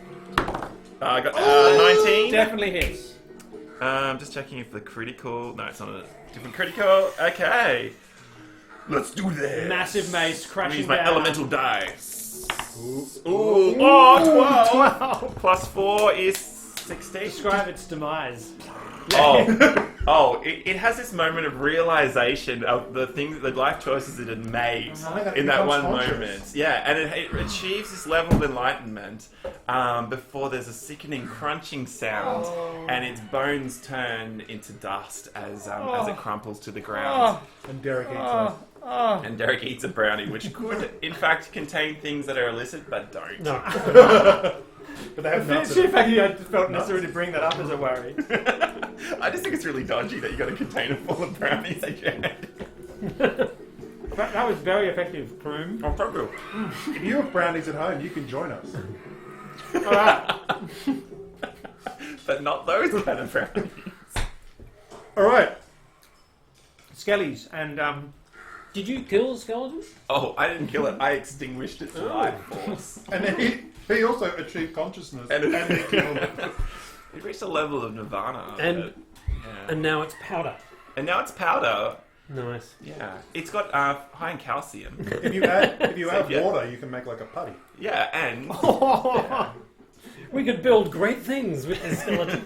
I got 19. Definitely hits. Just checking if the critical. No, it's not a different critical. Okay. Let's do this. Massive mace I'm crashing gonna use my down. elemental dice. Ooh. Oh, 12. 12. Plus 4 is 16. Describe its demise. It has this moment of realization of the things, the life choices it had made That in that becomes one conscious. moment. Yeah, and it achieves this level of enlightenment before there's a sickening crunching sound, and its bones turn into dust as it crumples to the ground. And Derek eats that. And Derek eats a brownie, which could, in fact, contain things that are illicit, but don't. No. But they have nuts The in it. fact that you felt necessary to bring that up as a worry. I just think it's really dodgy that you got a container full of brownies again. That was very effective, Kroom. Oh, thank you. If you have brownies at home, you can join us. Alright. But not those kind of brownies. All right. Skellies and Did you kill the skeleton? Oh, I didn't kill it. I extinguished its life force. And then he also achieved consciousness. And And he killed it. it reached a level of nirvana. And- that- yeah. And now it's powder. And now it's powder. Nice. Yeah. It's got high in calcium. If you add Yeah. water, you can make like a putty. Yeah, and We could build great things with this skeleton.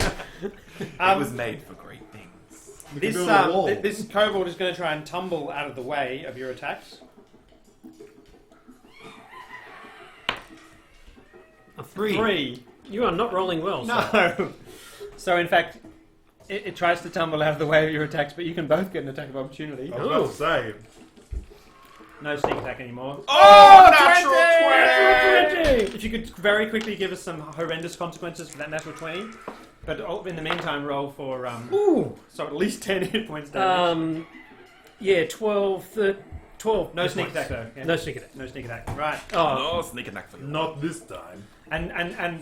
it was made for great things. We can this build a wall. this kobold is going to try and tumble out of the way of your attacks. A 3. 3. You are not rolling well. sir. No. So in fact, it tries to tumble out of the way of your attacks, but you can both get an attack of opportunity. I was about to say. No sneak attack anymore. Oh, Natural 20! If you could very quickly give us some horrendous consequences for that natural 20, but in the meantime, roll for Ooh. so at least 10 hit points damage. Yeah, 12, 12. No hit sneak points. attack though. Yeah. No sneak attack. No sneak attack. Right. Oh, Oh, sneak attack for you. Not this time. And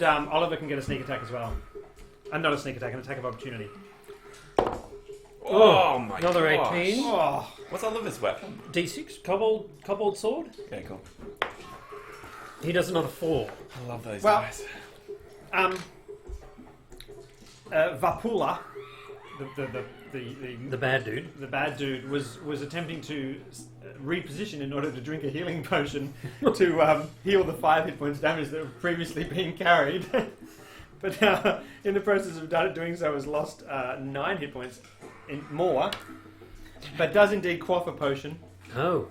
Oliver can get a sneak attack as well. And not a sneak attack, an attack of opportunity. Oh my god. another 18. Oh, What's Oliver's weapon? D6, kobold sword. Okay, cool. He does another 4. I love those Well- guys. Vapula, The bad dude. the bad dude was attempting to reposition in order to drink a healing potion to heal the 5 hit points damage that were previously being carried. But in the process of doing so, has lost 9 hit points more. But does indeed quaff a potion, Oh.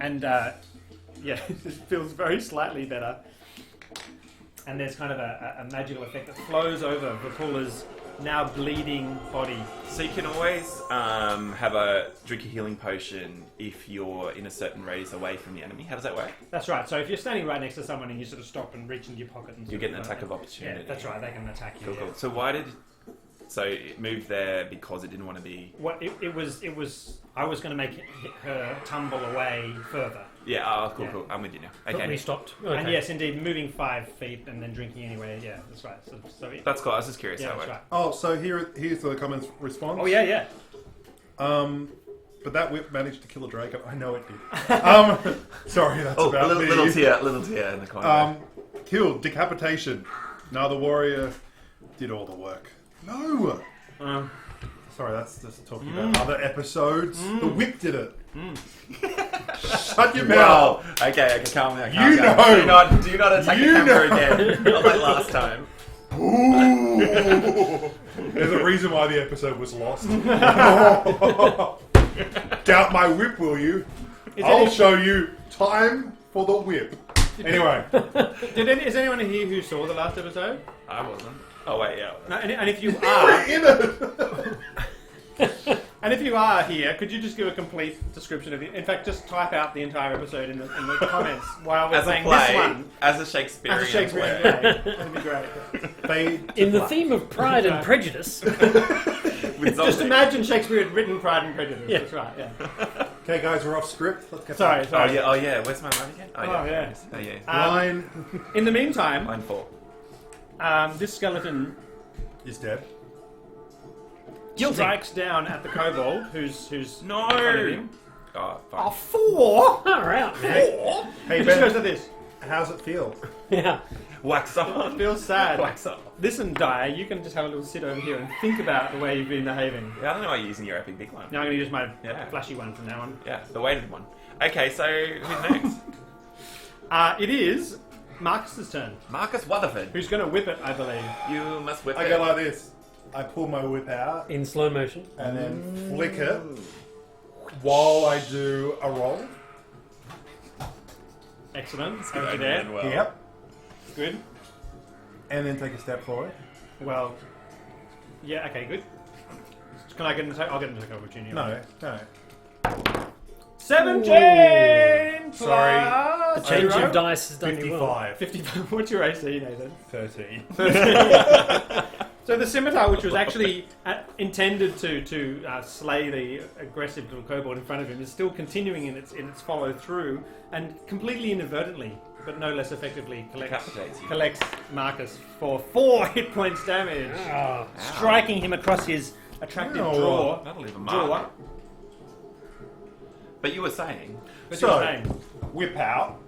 and yeah, it feels very slightly better. And there's kind of a magical effect that flows over Vapula's now bleeding body. So you can always have a drink a healing potion if you're in a certain radius away from the enemy. How does that work? That's right. So if you're standing right next to someone and you sort of stop and reach into your pocket, and You sort get an of, attack of opportunity. Yeah, that's right. They can attack you. Cool, yeah. cool. So why did... So it moved there because it didn't want to be... What it was. I was going to make her tumble away further. Yeah, oh, cool, Yeah. cool. I'm with you now. But Okay. we stopped. Okay. And yes, indeed, moving 5 feet and then drinking anyway. Yeah, that's right. So That's cool. I was just curious yeah, how it that's worked. right. Oh, so here's the comments response. Oh yeah. But that whip managed to kill a dragon. I know it did. Sorry, that's Oh, about a me. little tear in the corner. Killed, decapitation. Now the warrior did all the work. No. Sorry, that's just talking about other episodes. The whip did it. Shut your mouth. Well, okay, calm down. You calm down. know. Do not attack You the camera know. again. Not like last time. Ooh. There's a reason why the episode was lost. Doubt my whip, will you? I'll show you time for the whip. Anyway, Is anyone here who saw the last episode? I wasn't. Oh wait, yeah. No, and if you are, in it. and if you are here, could you just give a complete description of it? In fact, just type out the entire episode in the comments while we're As a playing play, this one. as a Shakespearean, As a Shakespearean play. play. That'd be great. Fade to In the black. theme of Pride and Prejudice. With Just zombies. imagine Shakespeare had written Pride and Prejudice. Yeah. That's right. Yeah. Okay, guys, we're off script. Let's get Sorry. Oh Sorry. yeah. Where's my line again? Oh, yeah. Oh yeah. Line In the meantime, Line 4. this skeleton is dead. Guilty. strikes down at the kobold, who's No. in front of him. Oh, A fuck. 4. Far out, man. Hey It just goes Ben, like this. how's it feel? Yeah. Wax It on. feels sad. Wax on. Listen, Di, you can just have a little sit over here and think about the way you've been behaving. Yeah, I don't know why you're using your epic big one. Now I'm going to use my Yeah. flashy one from now on. Yeah, the weighted one. Okay, so who's next? It is Marcus's turn. Marcus Weatherford. Who's going to whip it, I believe. You must whip I it. go like this. I pull my whip out In slow motion. and then flick it while I do a roll. Excellent. Good Over idea, there. well. Yep. Good. And then take a step forward. Well, yeah, okay, good. Can I get an attack? I'll get an attack opportunity. No. 17! Sorry. The change of dice has done you well. 55. 55. What's your AC, Nathan? 13. So the scimitar, which was actually intended to slay the aggressive little kobold in front of him, is still continuing in its follow through, and completely inadvertently, but no less effectively, Decapitates you. collects Marcus for 4 hit points damage, striking him across his attractive Ow. jaw. That'll leave a Jaw. mark. But you were saying. What's So- your name? Whip out.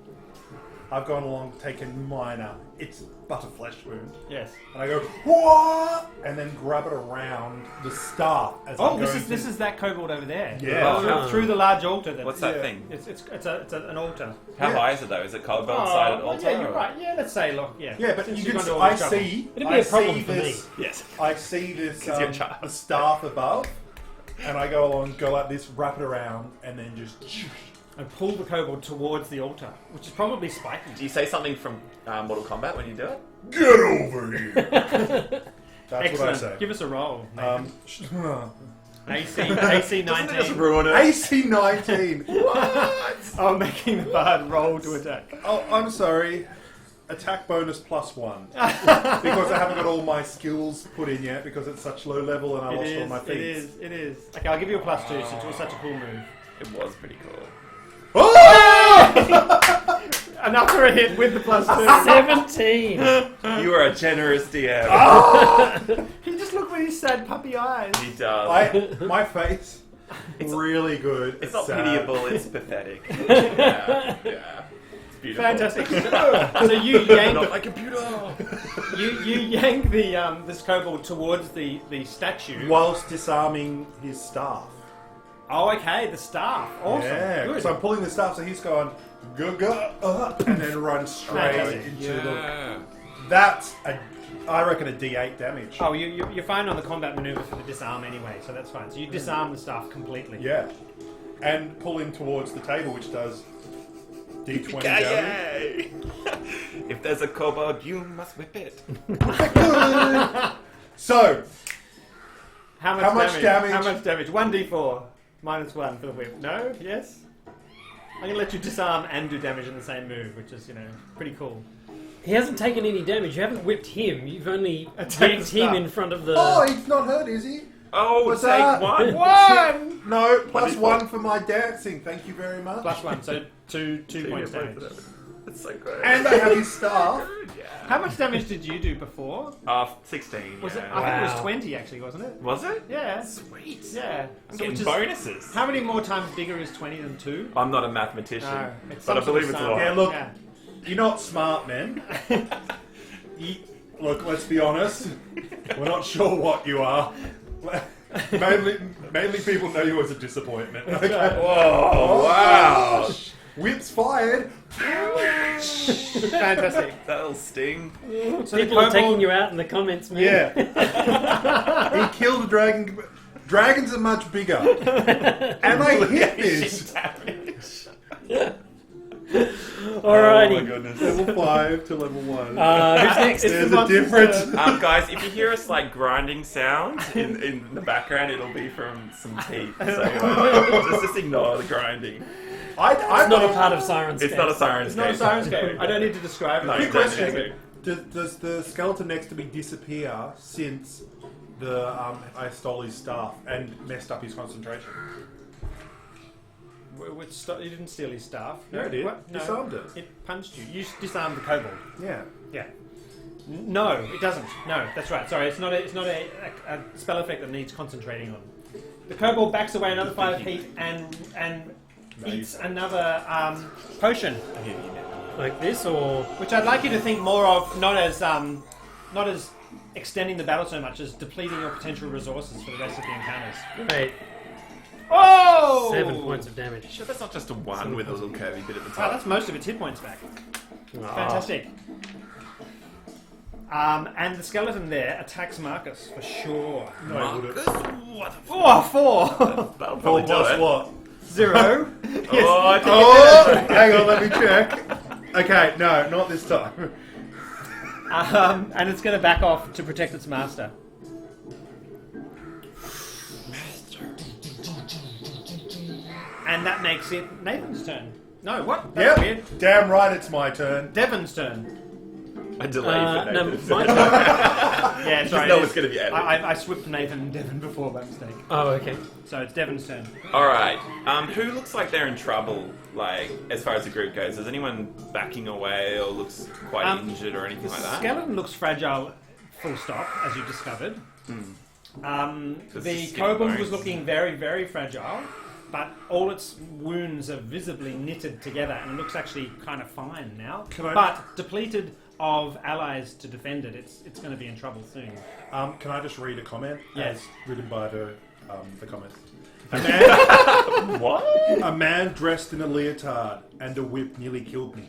I've gone along, taken minor. It's but a flesh wound. Yes. And I go, what? And then grab it around the staff as Oh, I'm this going is this is that kobold over there. Yeah. Through the large altar. What's that Yeah. thing? It's an altar. How Yeah. high is it though? Is it kobold-sided well, altar? yeah, you're or- right. Yeah, let's say, look, yeah. Yeah, but Since you you've can. gone to all I this trouble. see. It'd be I a problem see for this. Yes. I see this 'Cause you're Charles. a staff above, and I go along, go like this, wrap it around, and then just. And pull the kobold towards the altar, which is probably spiky. Do you say something from Mortal Kombat when you do it? Get over here. That's Excellent. what I say. Give us a roll. Nathan. AC Just 19. ruin it. AC 19. What? Oh, making the bard roll to attack. Oh, I'm sorry. Attack bonus +1 because I haven't got all my skills put in yet because it's such low level and I lost all my feats. It is. Okay, I'll give you a +2 since it was such a cool move. It was pretty cool. Oh! Another hit with the +2. 17! You are a generous DM. He just looked with his sad puppy eyes. He does. My face, really good. It's not sad. pitiable, it's pathetic. Yeah. It's beautiful. Fantastic. So you yank Not my computer. you yank the this kobold towards the statue. Whilst disarming his staff. Oh, okay, the staff. Awesome. Yeah, Good. so I'm pulling the staff, so he's going and then runs straight Fantastic. into Yeah. That's I reckon a D8 damage. Oh, you're fine on the combat maneuver for the disarm anyway, so that's fine. So you disarm the staff completely. Yeah, and pull him towards the table, which does D20 damage. Yay! If there's a kobold, you must whip it. So How How much damage? How much damage? 1d4 -1 for the whip. No? Yes? I'm going to let you disarm and do damage in the same move, which is, pretty cool. He hasn't taken any damage. You haven't whipped him. You've only Attacked yanked the him staff. in front of the... oh, he's not hurt, is he? Oh, What's take that? one. One! No, What is +1 for my dancing. Thank you very much. +1, so two points damage. That's so good. And I have his staff. Yeah. How much damage did you do before? 16. Was it? yeah. I think it was Wow. 20 actually, wasn't it? Was it? Yeah. Sweet. Yeah. I'm So getting which is- bonuses. How many more times bigger is 20 than 2? I'm not a mathematician, No, it's but I some sort believe of it's a sum. lot. Yeah, look, Yeah. you're not smart, man. Look, let's be honest. We're not sure what you are. Mainly people know you as a disappointment. Okay. Whoa! Wow! Whips fired. Fantastic. That'll sting. So the People are taking kobold- you out in the comments, man. Yeah. He killed a dragon. Dragons are much bigger. And I hit this. Damage. Oh Alrighty. my goodness. Level 5 to level 1. Who's next? It's There's the a monster's difference. turn. Guys, if you hear us like grinding sound in the background, it'll be from some teeth. So just ignore the grinding. I'm It's not a part of Siren's It's not a siren. It's not a Sirenscape. I don't need to describe it. No, Quick you don't question. need to. Does the skeleton next to me disappear since I stole his staff and messed up his concentration? You didn't steal his staff. Yeah, I did. What? No. Disarmed it. It punched you. You disarmed the kobold. Yeah. Yeah. No, it doesn't. No, that's right. Sorry, it's not a spell effect that needs concentrating on. The kobold backs away another 5 feet and eats another potion, Like this, or... which I'd like you to think more of not as extending the battle so much as depleting your potential resources for the rest of the encounters. Wait, Oh! 7 points of damage. Sure, that's not just a one with a little curvy bit at the Wow, top. that's most of its hit points back. Fantastic. And the skeleton there attacks Marcus for sure. No, would it? What the Oh, 4. That'll Four probably do plus it. what? 0. Oh, I think Oh, hang on, let me check. Okay, no, not this time. And it's going to back off to protect its master. And that makes it Nathan's turn. No, what? That's Yep, weird. damn right, it's my turn. Devon's turn. I delayed for No, Nathan. my turn. Yeah, Just sorry. know it it's is. going to be edited. I swipped Nathan and Devon before by mistake. Oh, okay. So it's Devon's turn. Alright, who looks like they're in trouble, like, as far as the group goes? Is anyone backing away or looks quite injured or anything The like that? skeleton looks fragile, full stop, as you discovered. It's The skin kobold bones. was looking very, very fragile, but all its wounds are visibly knitted together and looks actually kind of fine now. Can I- But depleted of allies to defend it, it's going to be in trouble soon. Can I just read a comment? Yes. As written by the comments. A man, What? a man dressed in a leotard and a whip nearly killed me.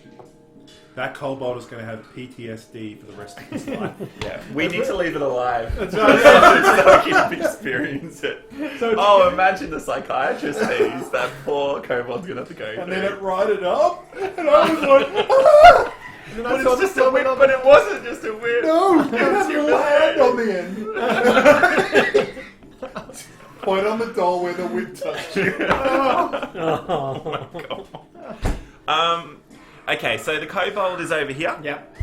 That kobold is going to have PTSD for the rest of his life. Yeah, we need to leave it alive. That's so he can experience it. So Oh, imagine the psychiatrist fees that poor kobold's going to have to go And through. then it righted up, and I was like, ah! But it's just a whip, but it wasn't just a whip. No, there's a little hand on the end. Point on the doll where the whip touched you. Okay, so the kobold is over here. Yep.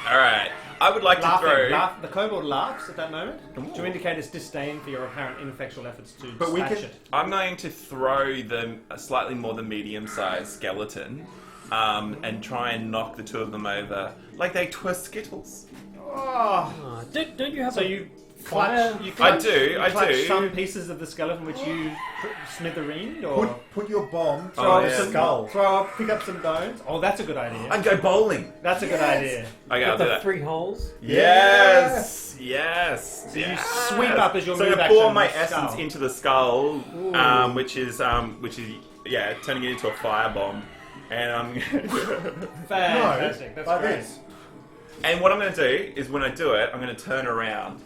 Alright, I would like to throw... The kobold laughs at that moment to indicate its disdain for your apparent ineffectual efforts to But we dispatch can- it. I'm going to throw the slightly more than medium-sized skeleton and try and knock the two of them over like they twist Skittles. Oh. Don't you have So a you fire? clutch, you clutch, I do, you I clutch do. some pieces of the skeleton which you smithereened, or Put your bomb throw Oh, up yeah. some skull. throw up, pick up some bones. Oh, that's a good idea. I'd go bowling. That's a good idea. Okay, I'll With do the that. 3 holes? Yes! Yes! So you yes. sweep up as your So move I action pour my the essence skull. into the skull, which is turning it into a firebomb. And I'm Fantastic. That's like great. this. and what I'm going to do is when I do it, I'm going to turn around,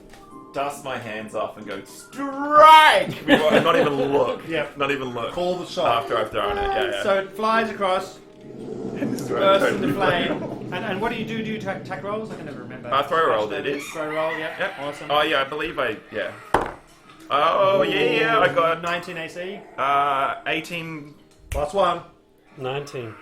dust my hands off, and go strike. Before, not even look. Yep. Not even look. Call the shot. After I've thrown it. Yeah. So it flies across, And this is where I bursts into totally flame. And what do you do? Do you attack rolls? I can never remember. Throw roll, it is. Throw roll, yeah. Yep. Awesome. Oh yeah, I believe yeah. Oh yeah, I got 19 AC. 18. Plus one. 19.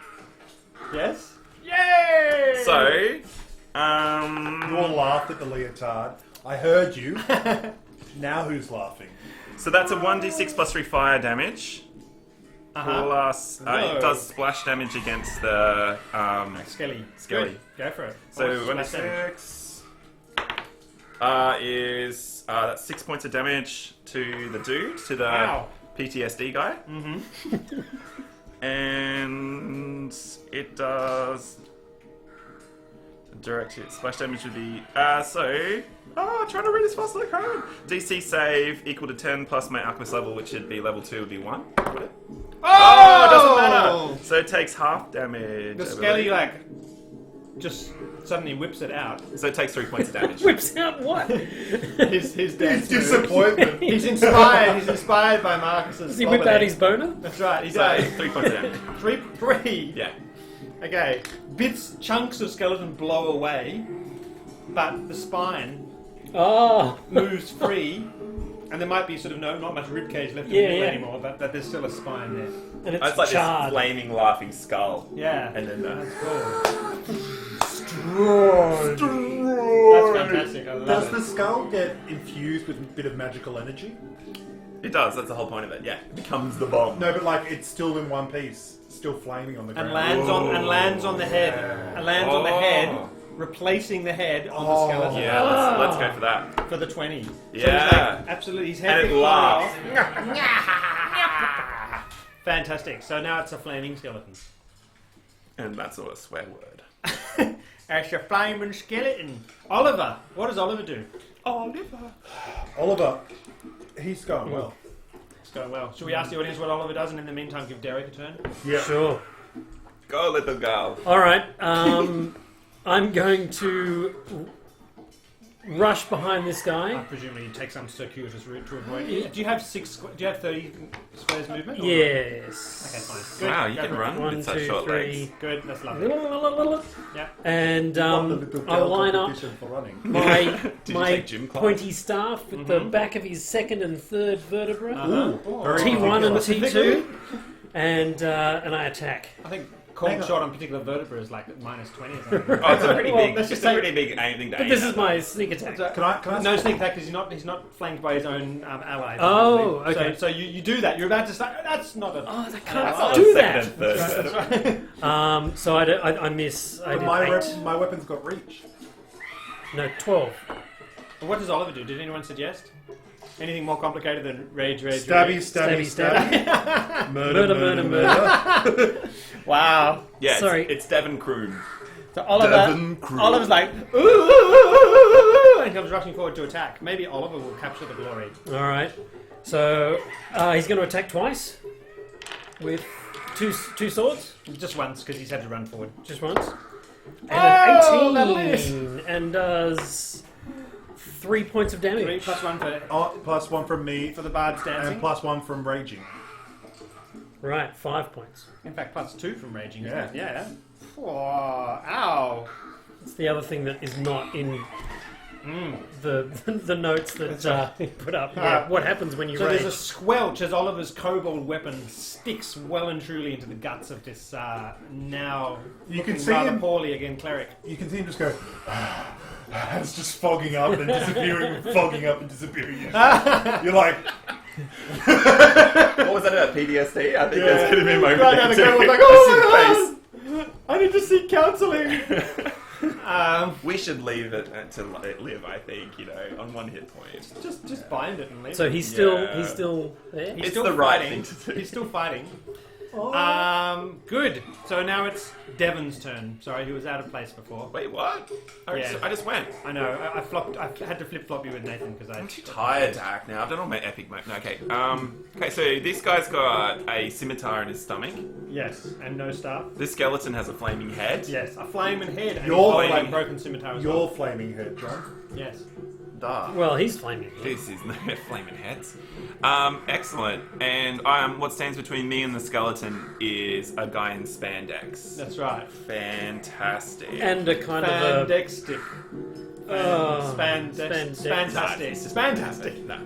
Yes. Yay! So, You all laughed at the leotard. I heard you. Now who's laughing? so that's a 1d6 plus 3 fire damage. Plus, No. it does splash damage against the Skelly. Skelly. Good. Go for it. So What's splash damage? 1d6 is that's 6 points of damage to the dude, to the Wow. PTSD guy. Mm-hmm. And it does direct hit. Splash damage would be I'm trying to read as fast as I can. DC save equal to 10 plus my alchemist level, which would be level 2 would be 1. Would it? Oh, it doesn't matter. So it takes half damage. The I Skelly, believe. just suddenly whips it out. So it takes 3 points of damage. Whips out what? His dance move. Disappointment. He's inspired. He's inspired by Marcus's. Does he whip out his boner? That's right. He So does. 3 points of damage. Three. Yeah. Okay. Chunks of skeleton blow away, but the spine Oh. moves free, and there might be sort of not much rib cage left in Yeah, the middle yeah. anymore, but there's still a spine there. And it's It's like this charred. flaming, laughing skull. Yeah. And then That's cool. Destroyed. That's fantastic. I love Does it. the skull get infused with a bit of magical energy? it does. That's the whole point of it. Yeah, it becomes the bomb. No, but like it's still in one piece, still flaming on the ground. and lands on the head. And lands on the Oh. head, replacing the head on the Oh. skeleton. Yeah, let's go for that. For the 20. So Yeah. he's like, absolutely, his head And it gets blown laughs. off. Fantastic. So now it's a flaming skeleton. And that's a swear word. It's a flaming skeleton. Oliver. What does Oliver do? Oliver, he's going well. It's going well. Should we ask the audience what Oliver does and in the meantime give Derek a turn? Yeah. Sure. Go, little girl. All right. I'm going to rush behind this guy. Presumably, you take some circuitous route to avoid. Do you have 30 squares movement? Or Yes. Okay, fine. Good. Wow, you Go can for it. run One, with such two, short legs. three. Good. That's lovely. Yeah. And What the little I'll girl line up competition for running. my you my take gym class? pointy staff with the back of his second and third vertebra. Very T1 and particular. T2, and I attack. I think cold shot on particular vertebra is like -20 or something. Oh, it's a pretty Well, big. let's It's just a say- pretty big thing to But aim this at, is my sneak attack. Can I No sneak attack because he's not flanked by his own ally. Oh, presumably. okay. So you do that. You're about to start. That's not a. Oh, they That's can't not do a that. second and third. That's right. So I miss. I did my, 8. my weapon's got reach. No, 12. What does Oliver do? Did anyone suggest anything more complicated than rage? Stabby, Rage? stabby, stabby. Murder. Wow. Yeah, Sorry. it's Devon Croon. So Oliver, Devon Crew. Oliver's like, ooh, and comes rushing forward to attack. Maybe Oliver will capture the glory. All right. So he's going to attack twice with two swords. Just once because he's had to run forward. Just once. And Oh, an that'll 18 and does 3 points of 3 damage. plus 1 for +1 from me, the bard's dancing. and +1 from raging. Right, 5 points. In fact, plus 2 from raging. Yeah. Isn't it? Yeah. Oh, ow. It's the other thing that is not in the notes that he put up. Yeah, what happens when you So rage? there's a squelch as Oliver's kobold weapon sticks well and truly into the guts of this now You can looking see rather him- poorly again cleric. You can see him just go. It's just fogging up and disappearing, and fogging up and disappearing. You're like, What was that about PTSD? I think there's going to be a moment Right there now the too. girl was like, Just in oh, I need to seek counselling. We should leave it to live, I think, on 1 hit point. Just bind it and leave. So it. he's still Yeah. there. He's It's still the right fighting. thing to do. He's still fighting. Good. So now it's Devon's turn. Sorry, he was out of place before. Wait, what? I just went. I know. I flopped. I had to flip flop you with Nathan because I'm too tired to act now. I've done all my epic mode. No, okay. Okay, so this guy's got a scimitar in his stomach. Yes, and no staff. This skeleton has a flaming head. Yes, a flame and head. And You're he's got, like flaming- broken scimitar as your well. flaming head, John. Yes. Duh. Well, he's flaming. This is no flaming heads. Excellent. And what stands between me and the skeleton is a guy in spandex. That's right. Fantastic. And a kind of a... Spandex. Oh, Spandex. Fantastic. Fantastic. No.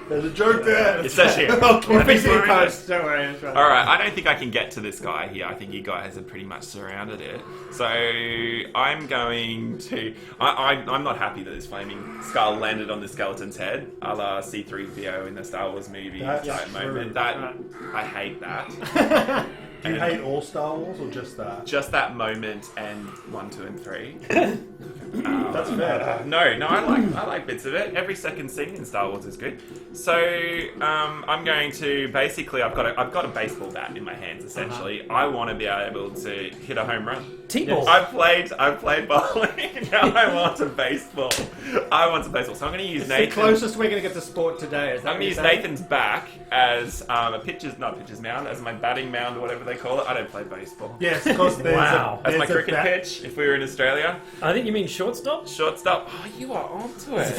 There's a joke there. It says here. We're fixing the coast. Don't worry. That's right. Alright, I don't think I can get to this guy here. I think you guys have pretty much surrounded it. So I'm going to... I'm not happy that this flaming skull landed on the skeleton's head, a la C-3PO in the Star Wars movie That's type true. moment. I hate that. Do you hate all Star Wars or just that? Just that moment and 1, 2, and 3. That's fair. No, I like bits of it. Every second scene in Star Wars is good. So I'm going to basically I've got a baseball bat in my hands essentially. I want to be able to hit a home run. T-ball. I've played bowling. Now I want a baseball. I want a baseball. So I'm going to use It's the Nathan. closest we're going to get to sport today. Is that I'm going to use Nathan's back as a pitcher's mound, as my batting mound or whatever they call it. I don't play baseball. Yes, because there's Wow. a, As my there's a cricket bat- pitch, if we were in Australia. I think you mean shortstop? Shortstop. Oh, you are onto it.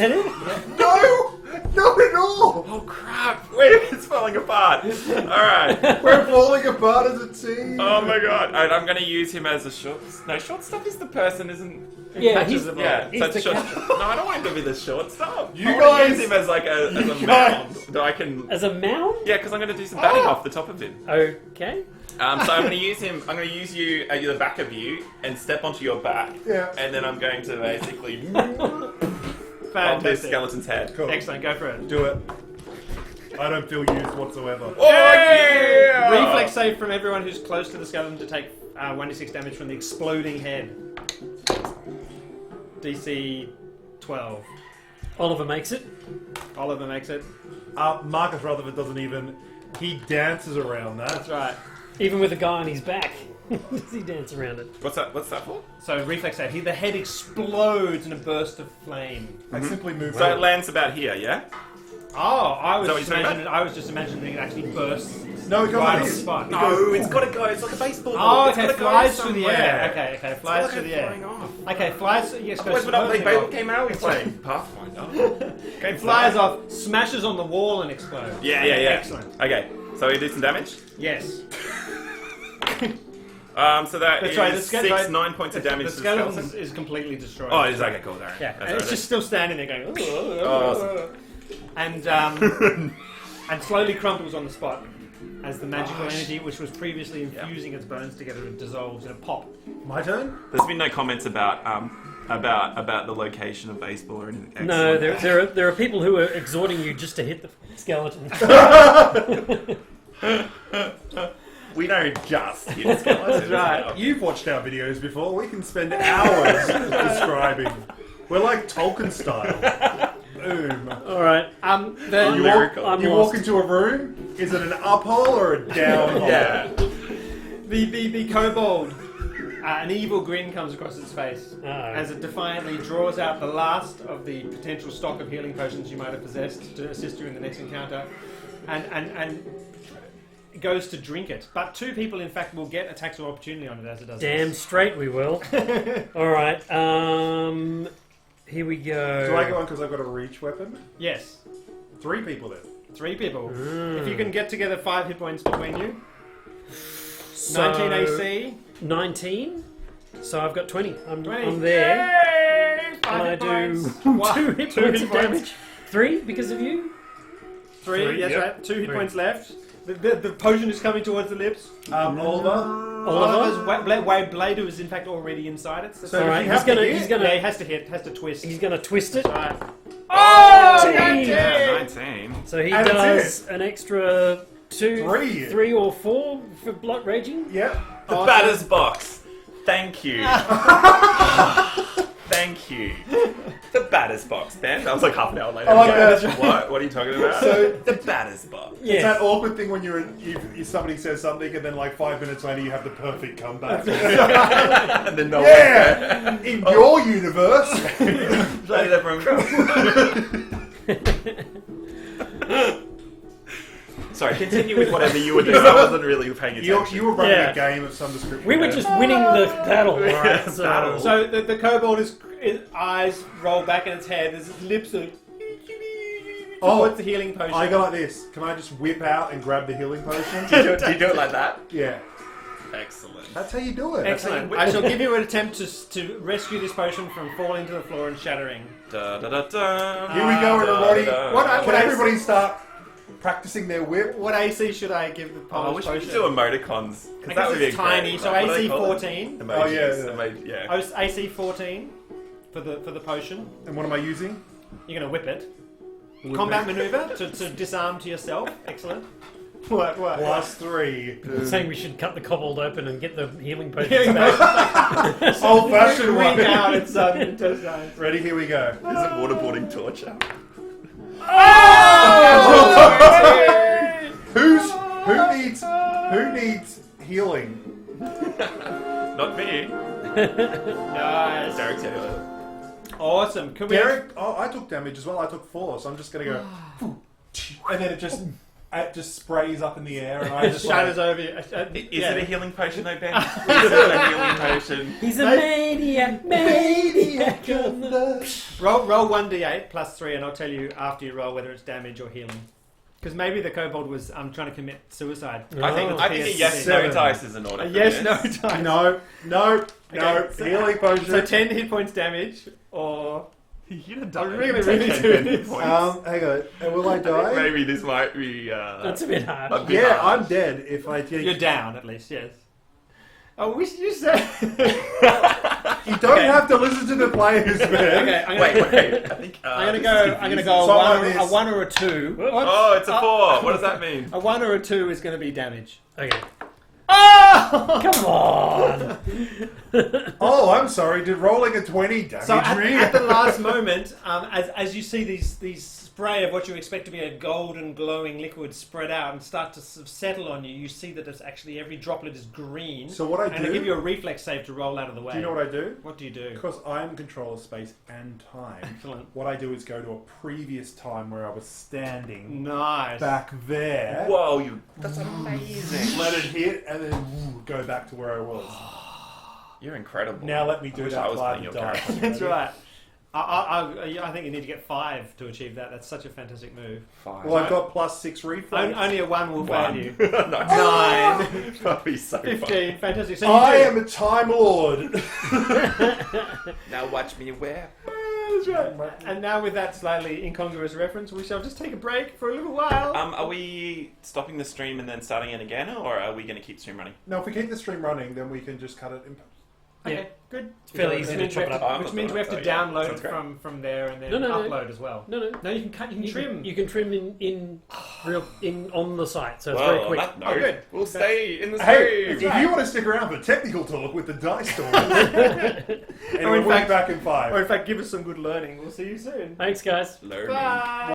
No! Not at all! Oh crap! Wait, it's falling apart. Alright. We're falling apart as a team! Oh my god. And I'm gonna use him as a shortstop is the person, isn't... Yeah, catches he's the ball. Yeah, He's so it's the short... No, I don't want him to be the shortstop. You I want to guys- use him as like a you mound. guys- That I can... as a mound. Yeah, because I'm gonna do some batting off the top of him. Okay. So I'm gonna use him. I'm gonna use you at the back of you and step onto your back. Yeah. And then I'm going to basically on this Fantastic. skeleton's head. Cool. Excellent. Go for it. Do it. I don't feel used whatsoever. Oh, yeah! Reflex save from everyone who's close to the skeleton to take 1d6 damage from the exploding head. DC 12. Oliver makes it. Oliver makes it. Marcus Rutherford doesn't even... He dances around that. That's right. Even with a guy on his back. Does he dance around it? What's that for? So reflex save. The head explodes in a burst of flame. I simply move So it forward. lands about here, yeah? I Is that what was you're talking imagining. I was just imagining it actually bursts. No, it goes right like on the this. spot. No, it's got to go. It's like a baseball Oh, ball. It's okay, gotta go flies through the somewhere. air. Okay, flies It's through like the air. flying off. Okay, flies. Yes, Otherwise, we're not playing goes baseball game. How are we playing? Pathfinder. Game flies off, smashes on the wall, and explodes. Yeah. Excellent. Okay, so we do some damage. Yes. So that That's is right, the 9 points of damage The to the skeleton skeleton. is completely destroyed. Oh, it's okay, cool. Alright. Yeah, That's and all it's right. just still standing there going. Awesome. And and slowly crumples on the spot as the magical energy, which was previously infusing its bones together, dissolves in a pop. My turn? There's been no comments about the location of baseball or anything. No, Excellent. there are people who are exhorting you just to hit the skeleton. We don't just hit skeletons. Right. You've watched our videos before. We can spend hours describing. We're like Tolkien style. Boom. All right. The, You Lyrical. walk, you walk into a room. Is it an up hole or a down hole? Yeah. the kobold, an evil grin comes across its face Oh. as it defiantly draws out the last of the potential stock of healing potions you might have possessed to assist you in the next encounter, and goes to drink it. But two people, in fact, will get attacks of opportunity on it as it does. Damn this. straight we will. All right. Here we go. Do I go on because I've got a reach weapon? Yes, 3 people then. 3 people. Mm. If you can get together 5 hit points between you. So, 19 AC. 19. So I've got 20. 20. I'm there. Yay! 5 And I hit do points. 2 hit Two points hit of points. damage. 3 because of you. 3, that's yep. right. 2 hit 3. points left. The potion is coming towards the lips. Oliver. Oliver's blade is in fact already inside it. So All if right. you He's have to gonna. hit- He's gonna. Yeah, he has to hit, has to twist. He's gonna twist it. Right. Oh, 19! Yeah, 19. So he And it's does an extra 2, 3. 3 or 4 for blood raging. Yep. The Awesome. batter's box. Thank you. Thank you. The batter's box, Ben. That was like half an hour later. I like that. What are you talking about? So- the batter's box. It's Yeah. that awkward thing when somebody says something and then like 5 minutes later you have the perfect comeback. And then no Yeah! In your universe! Play that from. Sorry, continue with whatever you were doing. I wasn't really paying attention. You were running Yeah. a game of some description. We were just winning the battle, right? So, Battle. So the kobold its eyes roll back in its head as its lips are towards the healing potion. I go like this. Can I just whip out and grab the healing potion? Do you do it like that? Yeah. Excellent. That's how you do it. Excellent. I shall give you an attempt to rescue this potion from falling to the floor and shattering. Da, da, da, da. Here we go, everybody. What Can everybody start practicing their whip? What AC should I give the Oh, I polish wish we potion? could do emoticons. I Because that guess would be it's a tiny, great, so what do they AC call it? 14. Oh, Emojis. yeah. Yeah. Oh, AC 14 for the potion. And what am I using? You're going to whip it. Whip Combat it. maneuver to disarm to yourself. Excellent. What? +3. I'm saying we should cut the kobold open and get the healing potions Healing back. Old fashioned Wink one. out at some intestines. Ready? Here we go. Is it waterboarding torture? Who needs healing? Not me. Nice. Derek Taylor. Awesome. Could we Derek, I took damage as well. I took 4, so I'm just gonna go, and then it just sprays up in the air, and I just shadows over you? Is it a healing potion though, Ben? Is it a healing potion? He's a maniac of the... Roll 1d8 plus 3, and I'll tell you after you roll whether it's damage or healing. Because maybe the kobold was trying to commit suicide. I think a yes, no 7. dice is in order. A for yes, this. no time. No, Okay, so- healing potion. So 10 hit points damage, or You're gonna I die. really Take do 10 this. points. Hang on. And will I die? Maybe this might be. That's a bit hard. a bit Yeah, hard. I'm dead if I take. you're down at least. Yes. I wish you said. You don't have to listen to the players, man. Okay, I'm gonna, Wait. I think. I'm this gonna is go. I'm gonna confusing. go Something a like this. 1 or a 2. Oh, it's a 4. What does that mean? A 1 or a 2 is going to be damage. Okay. Oh! Come on. Oh, I'm sorry. Did rolling a 20 damage So at, me? at the last moment, as you see these spray of what you expect to be a golden glowing liquid spread out and start to sort of settle on you, you see that it's actually every droplet is green. So what I and they do- give you a reflex save to roll out of the way. Do you know what I do? What do you do? Because I'm in control of space and time. Excellent. What I do is go to a previous time where I was standing Nice. back there. Whoa, that's amazing. Let it hit, and then go back to where I was. You're incredible. Now let me I do wish that I was live playing your die. character. That's right. I think you need to get 5 to achieve that. That's such a fantastic move. 5. Well, I've got +6 reflex. Only a 1 will fail you. no. 9, That'd be so 15, fantastic. So you I do- am a Time Lord. Now watch me wear. That's right. And now with that slightly incongruous reference, we shall just take a break for a little while. Are we stopping the stream and then starting it again, or are we going to keep stream running? No, if we keep the stream running, then we can just cut it in post. Okay, good. It's fairly Which easy means to chop it up. Which means we have to Oh, yeah. download Sounds it great. from there and then No, no. upload as well. No. No, you can cut. You can trim. You can trim in on the site, so it's Well, very on quick. that note, good. we'll stay in the Hey, stream. if you want to stick around for technical talk with the dice story, Or anyway, in we'll fact- be back in 5. Or in fact, give us some good learning. We'll see you soon. Thanks, guys. Learning. Bye.